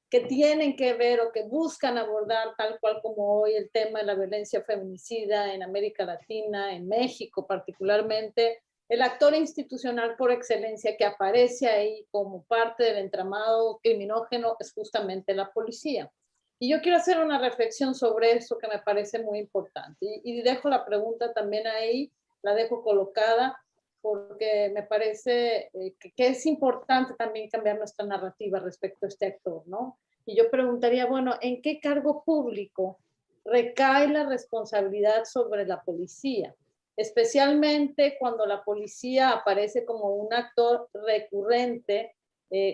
que tienen que ver o que buscan abordar, tal cual como hoy, el tema de la violencia feminicida en América Latina, en México particularmente, el actor institucional por excelencia que aparece ahí como parte del entramado criminógeno es justamente la policía. Y yo quiero hacer una reflexión sobre eso que me parece muy importante. Y dejo la pregunta también ahí, la dejo colocada, porque me parece que es importante también cambiar nuestra narrativa respecto a este actor, ¿no? Y yo preguntaría, bueno, ¿en qué cargo público recae la responsabilidad sobre la policía? Especialmente cuando la policía aparece como un actor recurrente,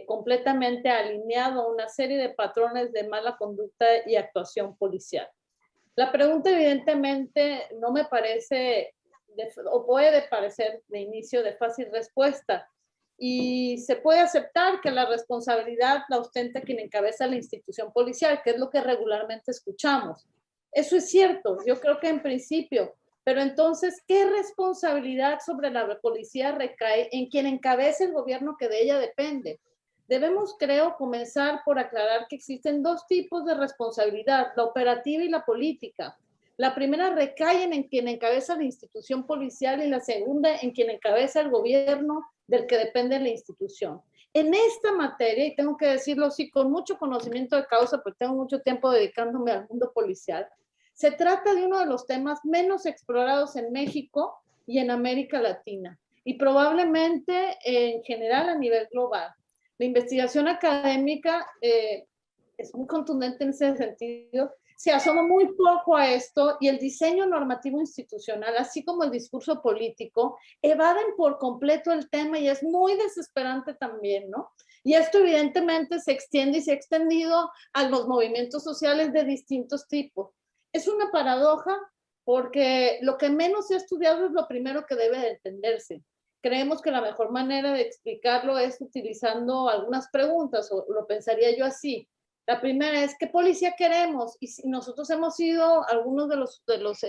completamente alineado a una serie de patrones de mala conducta y actuación policial. La pregunta evidentemente no me parece, o puede parecer de inicio de fácil respuesta, y se puede aceptar que la responsabilidad la ostenta quien encabeza la institución policial, que es lo que regularmente escuchamos. Eso es cierto, yo creo que en principio, pero entonces, ¿qué responsabilidad sobre la policía recae en quien encabeza el gobierno que de ella depende? Debemos, creo, comenzar por aclarar que existen dos tipos de responsabilidad, la operativa y la política. La primera recae en quien encabeza la institución policial y la segunda en quien encabeza el gobierno del que depende la institución. En esta materia, y tengo que decirlo así con mucho conocimiento de causa, porque tengo mucho tiempo dedicándome al mundo policial, se trata de uno de los temas menos explorados en México y en América Latina, y probablemente en general a nivel global. La investigación académica es muy contundente en ese sentido, se asoma muy poco a esto y el diseño normativo institucional, así como el discurso político, evaden por completo el tema y es muy desesperante también, ¿no? Y esto evidentemente se extiende y se ha extendido a los movimientos sociales de distintos tipos. Es una paradoja porque lo que menos se ha estudiado es lo primero que debe de entenderse. Creemos que la mejor manera de explicarlo es utilizando algunas preguntas, o lo pensaría yo así. La primera es, ¿qué policía queremos? Y si nosotros hemos sido, algunos de los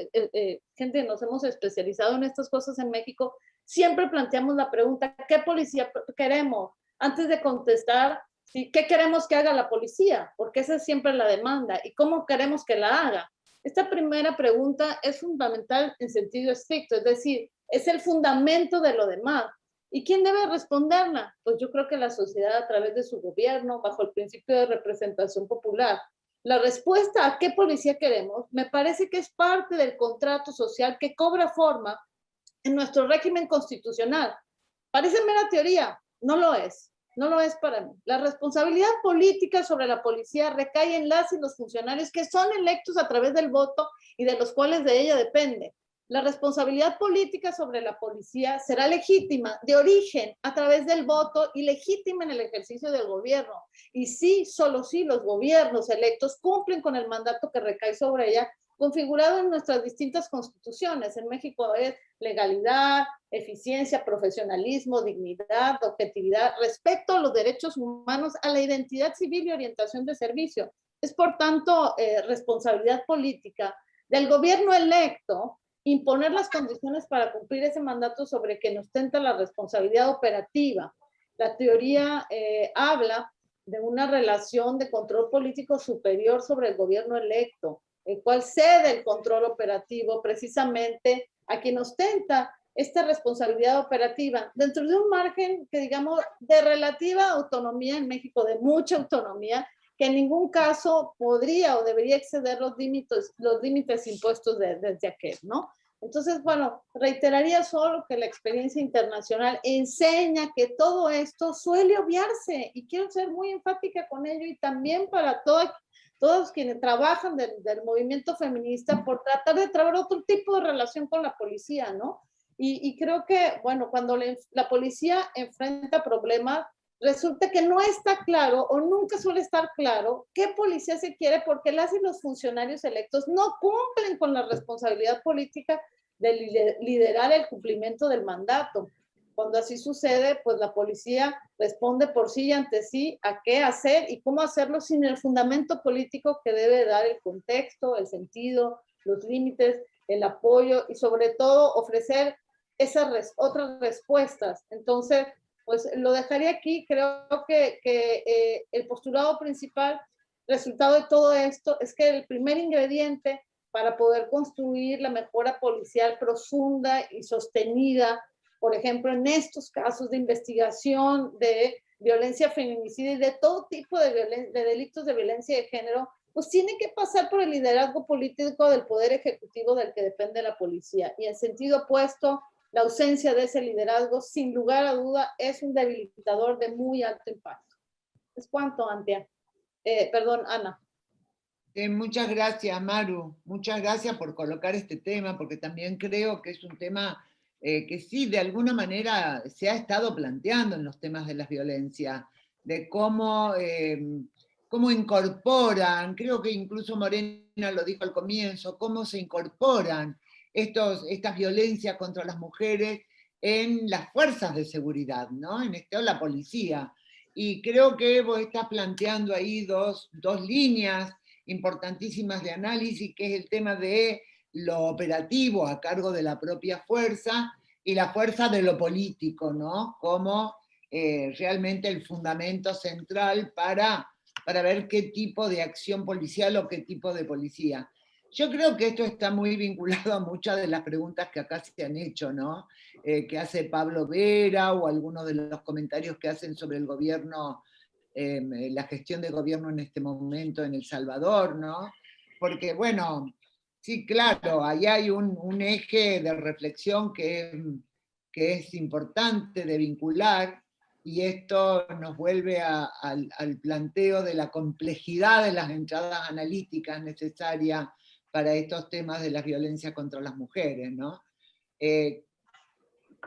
gente nos hemos especializado en estas cosas en México, siempre planteamos la pregunta, ¿qué policía queremos? Antes de contestar, ¿sí? ¿Qué queremos que haga la policía? Porque esa es siempre la demanda. ¿Y cómo queremos que la haga? Esta primera pregunta es fundamental en sentido estricto, es decir, es el fundamento de lo demás. ¿Y quién debe responderla? Pues yo creo que la sociedad a través de su gobierno, bajo el principio de representación popular. La respuesta a qué policía queremos me parece que es parte del contrato social que cobra forma en nuestro régimen constitucional. Parece mera teoría, no lo es. No lo es para mí. La responsabilidad política sobre la policía recae en las y los funcionarios que son electos a través del voto y de los cuales de ella depende. La responsabilidad política sobre la policía será legítima de origen a través del voto y legítima en el ejercicio del gobierno. Y sí, solo sí, los gobiernos electos cumplen con el mandato que recae sobre ella, configurado en nuestras distintas constituciones. En México es legalidad, eficiencia, profesionalismo, dignidad, objetividad, respeto a los derechos humanos, a la identidad civil y orientación de servicio. Es, por tanto, responsabilidad política del gobierno electo imponer las condiciones para cumplir ese mandato sobre quien ostenta la responsabilidad operativa. La teoría habla de una relación de control político superior sobre el gobierno electo, el cual cede el control operativo precisamente a quien ostenta esta responsabilidad operativa dentro de un margen que digamos de relativa autonomía en México, de mucha autonomía, que en ningún caso podría o debería exceder los límites impuestos desde aquel, ¿no? Entonces, bueno, reiteraría solo que la experiencia internacional enseña que todo esto suele obviarse y quiero ser muy enfática con ello y también para todos quienes trabajan del movimiento feminista por tratar de traer otro tipo de relación con la policía, ¿no? Y creo que, bueno, cuando la policía enfrenta problemas, resulta que no está claro o nunca suele estar claro qué policía se quiere porque las y los funcionarios electos no cumplen con la responsabilidad política de liderar el cumplimiento del mandato. Cuando así sucede, pues la policía responde por sí y ante sí a qué hacer y cómo hacerlo sin el fundamento político que debe dar el contexto, el sentido, los límites, el apoyo y sobre todo ofrecer esas otras respuestas. Entonces, pues lo dejaría aquí. Creo que el postulado principal, resultado de todo esto, es que el primer ingrediente para poder construir la mejora policial profunda y sostenida por ejemplo, en estos casos de investigación de violencia feminicida y de todo tipo de delitos de violencia de género, pues tienen que pasar por el liderazgo político del poder ejecutivo del que depende la policía. Y en sentido opuesto, la ausencia de ese liderazgo, sin lugar a duda, es un debilitador de muy alto impacto. ¿Es cuánto, Antia? Ana. Muchas gracias, Maru. Muchas gracias por colocar este tema, porque también creo que es un tema que sí, de alguna manera se ha estado planteando en los temas de las violencias, de cómo, cómo incorporan, creo que incluso Morena lo dijo al comienzo, cómo se incorporan estas violencias contra las mujeres en las fuerzas de seguridad, ¿no? En la policía. Y creo que vos estás planteando ahí dos líneas importantísimas de análisis, que es el tema de lo operativo a cargo de la propia fuerza y la fuerza de lo político, ¿no? Como realmente el fundamento central para ver qué tipo de acción policial o qué tipo de policía. Yo creo que esto está muy vinculado a muchas de las preguntas que acá se han hecho, ¿no? Que hace Pablo Vera o algunos de los comentarios que hacen sobre el gobierno, la gestión de gobierno en este momento en El Salvador, ¿no? Porque, bueno, sí, claro, ahí hay un eje de reflexión que es importante de vincular, y esto nos vuelve al planteo de la complejidad de las entradas analíticas necesarias para estos temas de las violencias contra las mujeres, ¿no?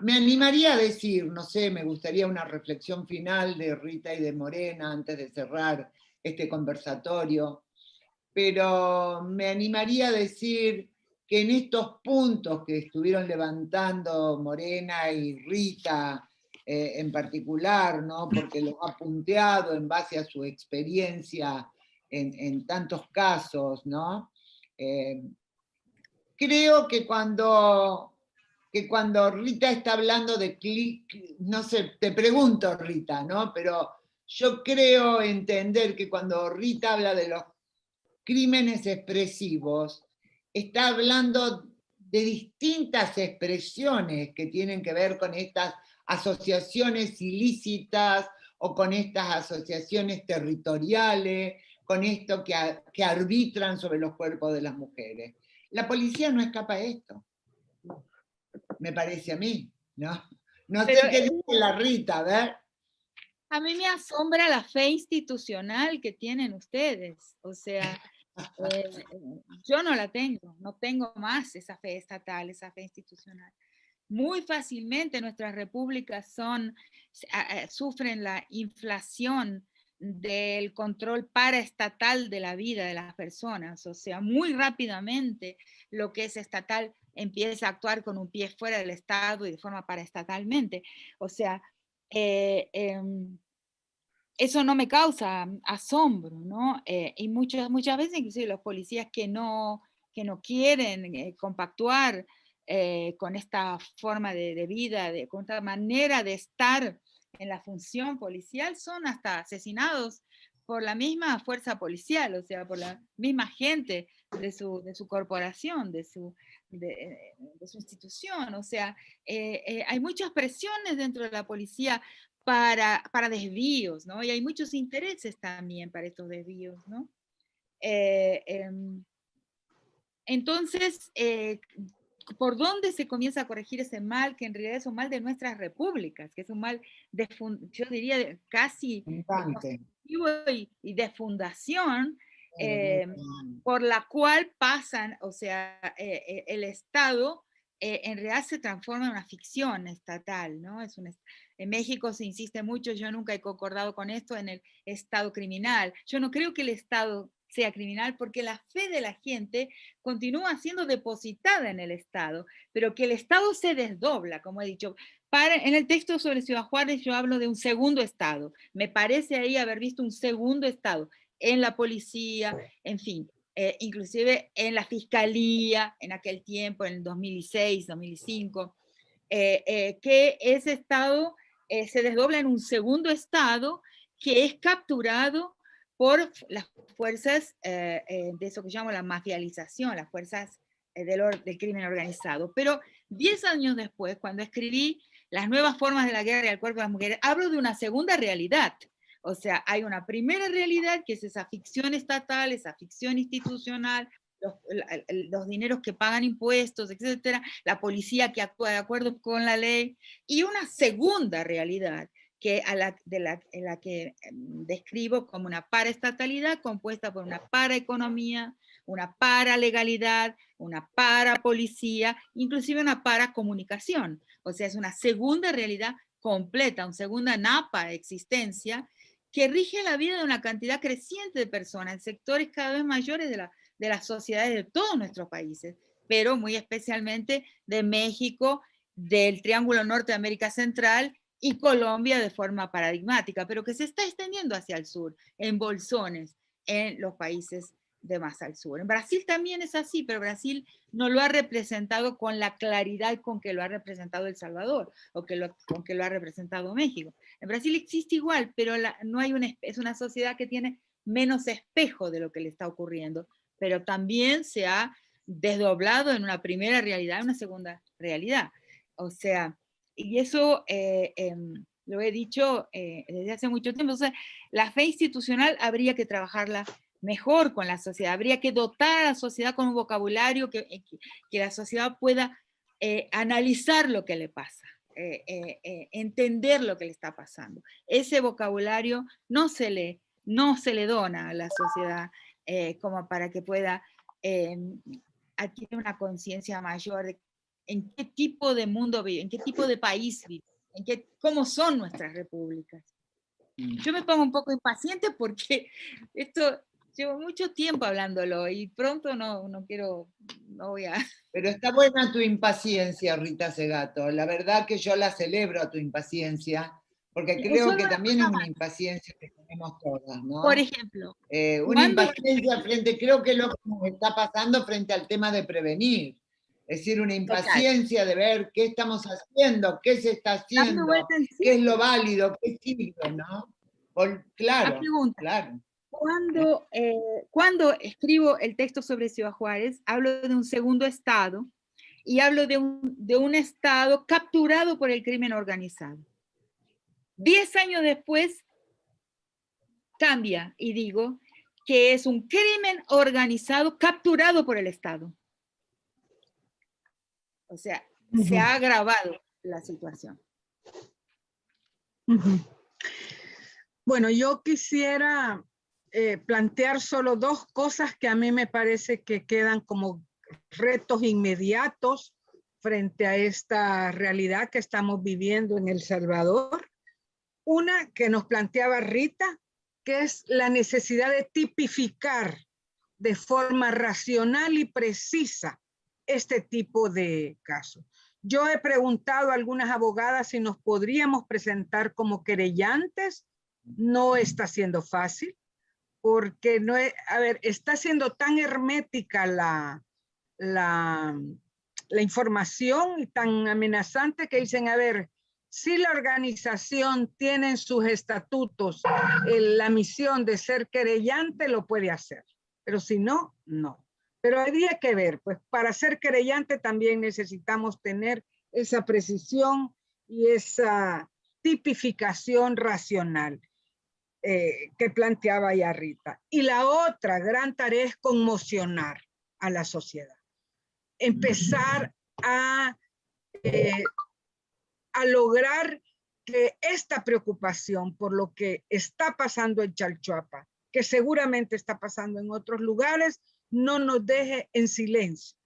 Me animaría a decir, no sé, me gustaría una reflexión final de Rita y de Morena antes de cerrar este conversatorio, pero me animaría a decir que en estos puntos que estuvieron levantando Morena y Rita en particular, ¿no? Porque los ha punteado en base a su experiencia en tantos casos, ¿no? Creo que cuando Rita está hablando de no sé, te pregunto, Rita, ¿no? Pero yo creo entender que cuando Rita habla de los crímenes expresivos, está hablando de distintas expresiones que tienen que ver con estas asociaciones ilícitas o con estas asociaciones territoriales, con esto que arbitran sobre los cuerpos de las mujeres. La policía no escapa a esto, me parece a mí, ¿no? No sé qué dice la Rita, a ver. A mí me asombra la fe institucional que tienen ustedes, o sea, yo no la tengo, no tengo más esa fe estatal, esa fe institucional. Muy fácilmente nuestras repúblicas sufren la inflación del control paraestatal de la vida de las personas, o sea, muy rápidamente lo que es estatal empieza a actuar con un pie fuera del Estado y de forma paraestatalmente, o sea, eso no me causa asombro, ¿no? Y muchas veces inclusive los policías que no quieren compactuar con esta forma de vida, con esta manera de estar en la función policial, son hasta asesinados por la misma fuerza policial, o sea, por la misma gente de su corporación, de su institución. O sea, hay muchas presiones dentro de la policía para desvíos, ¿no? Y hay muchos intereses también para estos desvíos, ¿no? Entonces, ¿por dónde se comienza a corregir ese mal, que en realidad es un mal de nuestras repúblicas, que es un mal, yo diría, casi y de fundación, por la cual pasan, o sea, el Estado en realidad se transforma en una ficción estatal, ¿no? En México se insiste mucho, yo nunca he concordado con esto, en el Estado criminal. Yo no creo que el Estado sea criminal porque la fe de la gente continúa siendo depositada en el Estado, pero que el Estado se desdobla, como he dicho. En el texto sobre Ciudad Juárez yo hablo de un segundo Estado. Me parece ahí haber visto un segundo Estado en la policía, en fin, inclusive en la fiscalía en aquel tiempo, en el 2006, 2005, que ese Estado se desdobla en un segundo Estado que es capturado por las fuerzas de eso que llamo la mafialización, las fuerzas del crimen organizado. Pero 10 años después, cuando escribí las nuevas formas de la guerra y el cuerpo de las mujeres, hablo de una segunda realidad. O sea, hay una primera realidad que es esa ficción estatal, esa ficción institucional, los dineros que pagan impuestos, etcétera, la policía que actúa de acuerdo con la ley, y una segunda realidad que en la que describo como una paraestatalidad compuesta por una paraeconomía, una paralegalidad, una parapolicía, inclusive una paracomunicación. O sea, es una segunda realidad completa, una segunda napa de existencia que rige la vida de una cantidad creciente de personas en sectores cada vez mayores de las sociedades de todos nuestros países, pero muy especialmente de México, del Triángulo Norte de América Central y Colombia de forma paradigmática, pero que se está extendiendo hacia el sur, en bolsones, en los países de más al sur. En Brasil también es así, pero Brasil no lo ha representado con la claridad con que lo ha representado El Salvador o con que lo ha representado México. En Brasil existe igual, pero no hay es una sociedad que tiene menos espejo de lo que le está ocurriendo, pero también se ha desdoblado en una primera realidad, una segunda realidad. O sea, y eso lo he dicho desde hace mucho tiempo. O sea, la fe institucional habría que trabajarla mejor con la sociedad, habría que dotar a la sociedad con un vocabulario que la sociedad pueda analizar lo que le pasa, entender lo que le está pasando. Ese vocabulario no se le dona a la sociedad como para que pueda adquirir una conciencia mayor de en qué tipo de mundo vive, en qué tipo de país vive, cómo son nuestras repúblicas. Yo me pongo un poco impaciente porque esto llevo mucho tiempo hablándolo y pronto no voy a... Pero está buena tu impaciencia, Rita Segato. La verdad que yo la celebro a tu impaciencia, porque creo que también es una impaciencia que tenemos todas, ¿no? Por ejemplo. Una impaciencia creo que es lo que nos está pasando frente al tema de prevenir. Es decir, una impaciencia de ver qué estamos haciendo, qué se está haciendo, qué es lo válido, qué sirve, ¿no? Claro, claro. Cuando escribo el texto sobre Ciudad Juárez, hablo de un segundo estado y hablo de un estado capturado por el crimen organizado. 10 años después cambia y digo que es un crimen organizado capturado por el Estado. O sea, se ha agravado la situación. Bueno, yo quisiera plantear solo dos cosas que a mí me parece que quedan como retos inmediatos frente a esta realidad que estamos viviendo en El Salvador. Una que nos planteaba Rita, que es la necesidad de tipificar de forma racional y precisa este tipo de casos. Yo he preguntado a algunas abogadas si nos podríamos presentar como querellantes. No está siendo fácil, porque no es, está siendo tan hermética la información y tan amenazante que dicen, si la organización tiene en sus estatutos la misión de ser querellante, lo puede hacer. Pero si no, no. Pero habría que ver, pues para ser querellante también necesitamos tener esa precisión y esa tipificación racional que planteaba ya Rita. Y la otra gran tarea es conmocionar a la sociedad. Empezar a lograr que esta preocupación por lo que está pasando en Chalchuapa, que seguramente está pasando en otros lugares, no nos deje en silencio,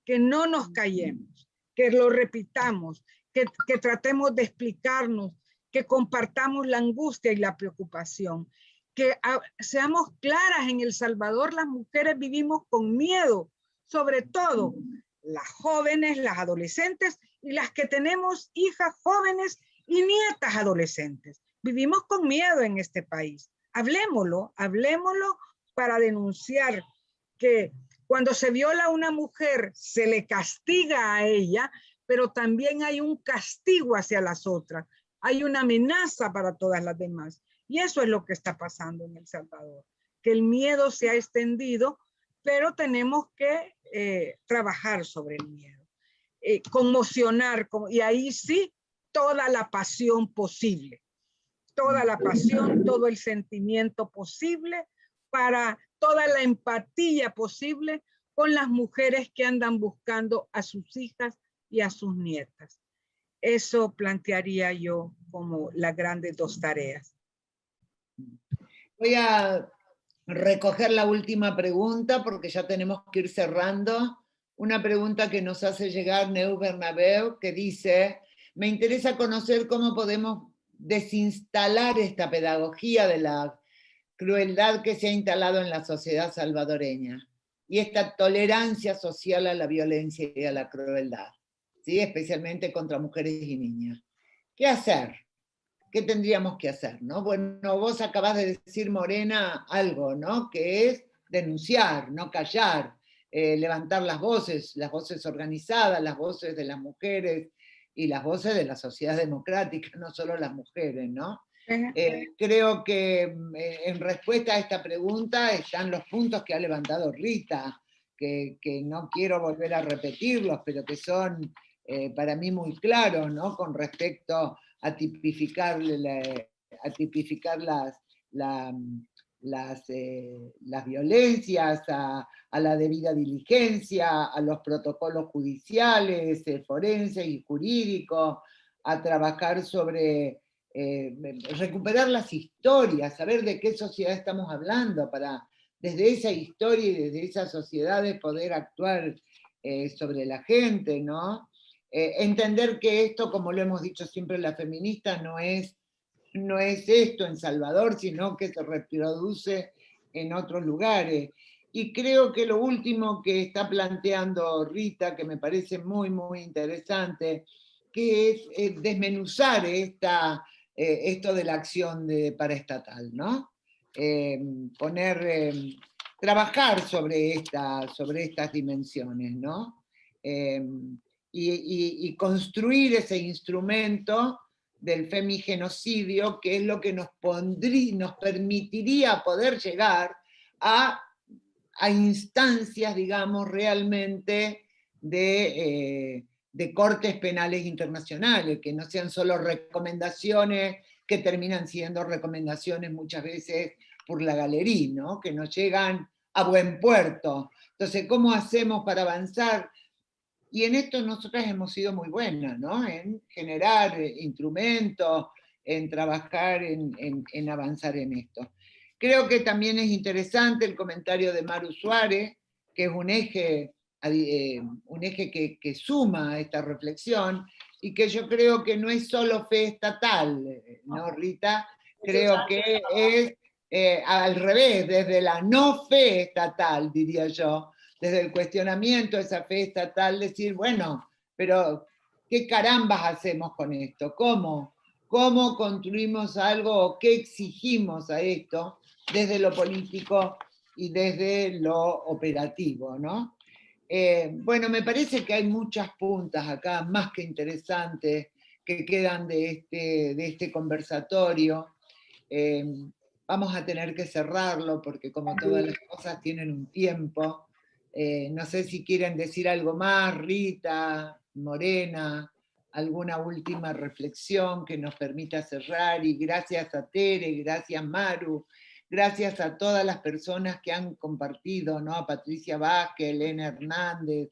que no nos callemos, que lo repitamos, que tratemos de explicarnos, que compartamos la angustia y la preocupación, que seamos claras. En El Salvador las mujeres vivimos con miedo, sobre todo las jóvenes, las adolescentes y las que tenemos hijas jóvenes y nietas adolescentes. Vivimos con miedo en este país. Hablémoslo para denunciar que cuando se viola a una mujer se le castiga a ella, pero también hay un castigo hacia las otras. Hay una amenaza para todas las demás. Y eso es lo que está pasando en El Salvador, que el miedo se ha extendido, pero tenemos que trabajar sobre el miedo, conmocionar, y ahí sí toda la pasión posible, toda la pasión, todo el sentimiento posible, para toda la empatía posible con las mujeres que andan buscando a sus hijas y a sus nietas. Eso plantearía yo como las grandes dos tareas. Voy a recoger la última pregunta porque ya tenemos que ir cerrando. Una pregunta que nos hace llegar Neu Bernabeu, que dice: me interesa conocer cómo podemos desinstalar esta pedagogía de la crueldad que se ha instalado en la sociedad salvadoreña y esta tolerancia social a la violencia y a la crueldad, ¿sí? Especialmente contra mujeres y niñas. ¿Qué hacer? ¿Qué tendríamos que hacer? ¿No? Bueno, vos acabás de decir, Morena, algo, ¿no? Que es denunciar, no callar, levantar las voces organizadas, las voces de las mujeres y las voces de la sociedad democrática, no solo las mujeres, ¿no? Creo que en respuesta a esta pregunta están los puntos que ha levantado Rita, que no quiero volver a repetirlos, pero que son para mí muy claros, ¿no? Con respecto a tipificar las violencias, a la debida diligencia, a los protocolos judiciales, forenses y jurídicos, a trabajar sobre recuperar las historias, saber de qué sociedad estamos hablando, para desde esa historia y desde esas sociedades poder actuar sobre la gente, ¿no? Entender que esto, como lo hemos dicho siempre las feministas, no es esto en Salvador, sino que se reproduce en otros lugares. Y creo que lo último que está planteando Rita, que me parece muy, muy interesante, que es desmenuzar esto de la acción paraestatal, ¿no? Trabajar sobre estas dimensiones, ¿no? Y construir ese instrumento del femigenocidio, que es lo que nos permitiría poder llegar a instancias, digamos, realmente de cortes penales internacionales, que no sean solo recomendaciones que terminan siendo recomendaciones muchas veces por la galería, ¿no? Que no llegan a buen puerto. Entonces, ¿cómo hacemos para avanzar? Y en esto nosotras hemos sido muy buenas, ¿no? En generar instrumentos, en trabajar, en avanzar en esto. Creo que también es interesante el comentario de Maru Suárez, que es un eje que suma a esta reflexión, y que yo creo que no es solo fe estatal, ¿no, Rita? Creo que es al revés, desde la no fe estatal, diría yo, desde el cuestionamiento de esa fe estatal, decir, bueno, pero ¿qué carambas hacemos con esto? ¿Cómo construimos algo? ¿Qué exigimos a esto desde lo político y desde lo operativo, ¿no? Bueno, me parece que hay muchas puntas acá, más que interesantes, que quedan de este conversatorio. Vamos a tener que cerrarlo porque, como todas las cosas, tienen un tiempo. No sé si quieren decir algo más, Rita, Morena, alguna última reflexión que nos permita cerrar. Y gracias a Tere, gracias Maru, gracias a todas las personas que han compartido, ¿no? A Patricia Vázquez, Elena Hernández,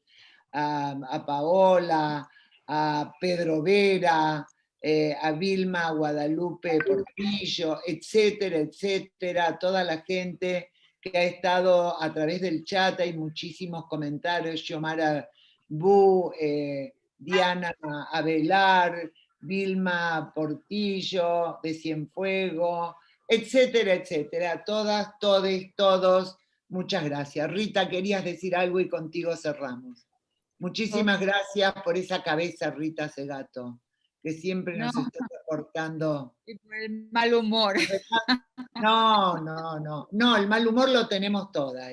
a Paola, a Pedro Vera, a Vilma Guadalupe Portillo, etcétera, etcétera, a toda la gente que ha estado a través del chat. Hay muchísimos comentarios: Xiomara Bu, Diana Avelar, Vilma Portillo de Cienfuegos, etcétera, etcétera. Todas, todes, todos, muchas gracias. Rita, querías decir algo y contigo cerramos. Muchísimas gracias por esa cabeza, Rita Segato, que siempre nos está aportando. Y por el mal humor. No, el mal humor lo tenemos todas,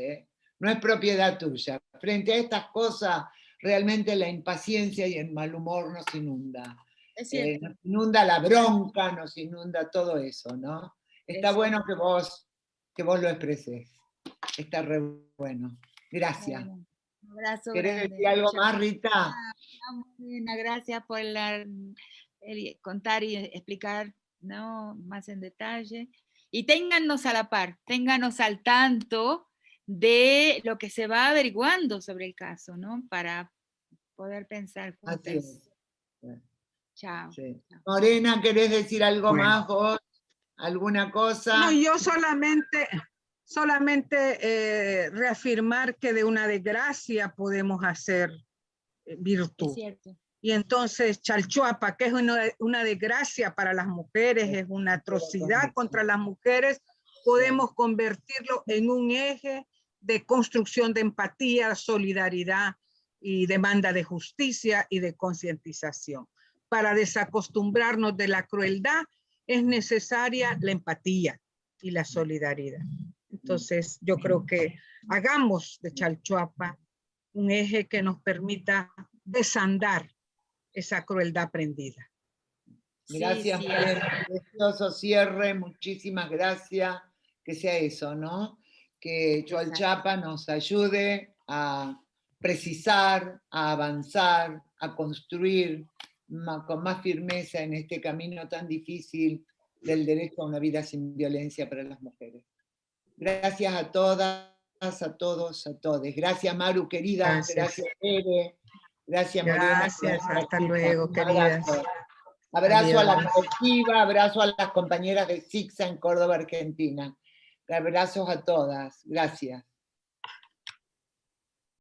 no es propiedad tuya. Frente a estas cosas, realmente la impaciencia y el mal humor nos inunda. Es cierto. Nos inunda la bronca, nos inunda todo eso, ¿no? Está bueno que vos lo expreses. Está re bueno. Gracias. Bueno, un abrazo ¿Querés grande. decir algo más, Rita? Gracias por contar y explicar, ¿no?, más en detalle. Y téngannos a la par, téngannos al tanto de lo que se va averiguando sobre el caso, ¿no? Para poder pensar juntos. Así es. Chao. Sí. Morena, ¿querés decir algo más vos? ¿Alguna cosa? No, yo solamente reafirmar que de una desgracia podemos hacer virtud. Es cierto. Y entonces Chalchuapa, que es una desgracia para las mujeres, es una atrocidad contra las mujeres, podemos convertirlo en un eje de construcción de empatía, solidaridad y demanda de justicia y de concientización. Para desacostumbrarnos de la crueldad es necesaria la empatía y la solidaridad. Entonces yo creo que hagamos de Chalchuapa un eje que nos permita desandar esa crueldad aprendida. Gracias, Sí, Morena. Precioso cierre, muchísimas gracias. Que sea eso, ¿no? Que Chalchuapa nos ayude a precisar, a avanzar, a construir con más firmeza en este camino tan difícil del derecho a una vida sin violencia para las mujeres. Gracias a todas, a todos, a todos. Gracias, Maru, querida. Gracias, Tere. Gracias, Morena. Gracias, hasta luego, queridas. Abrazo a la colectiva, abrazo a las compañeras de SICSA en Córdoba, Argentina. Abrazos a todas. Gracias.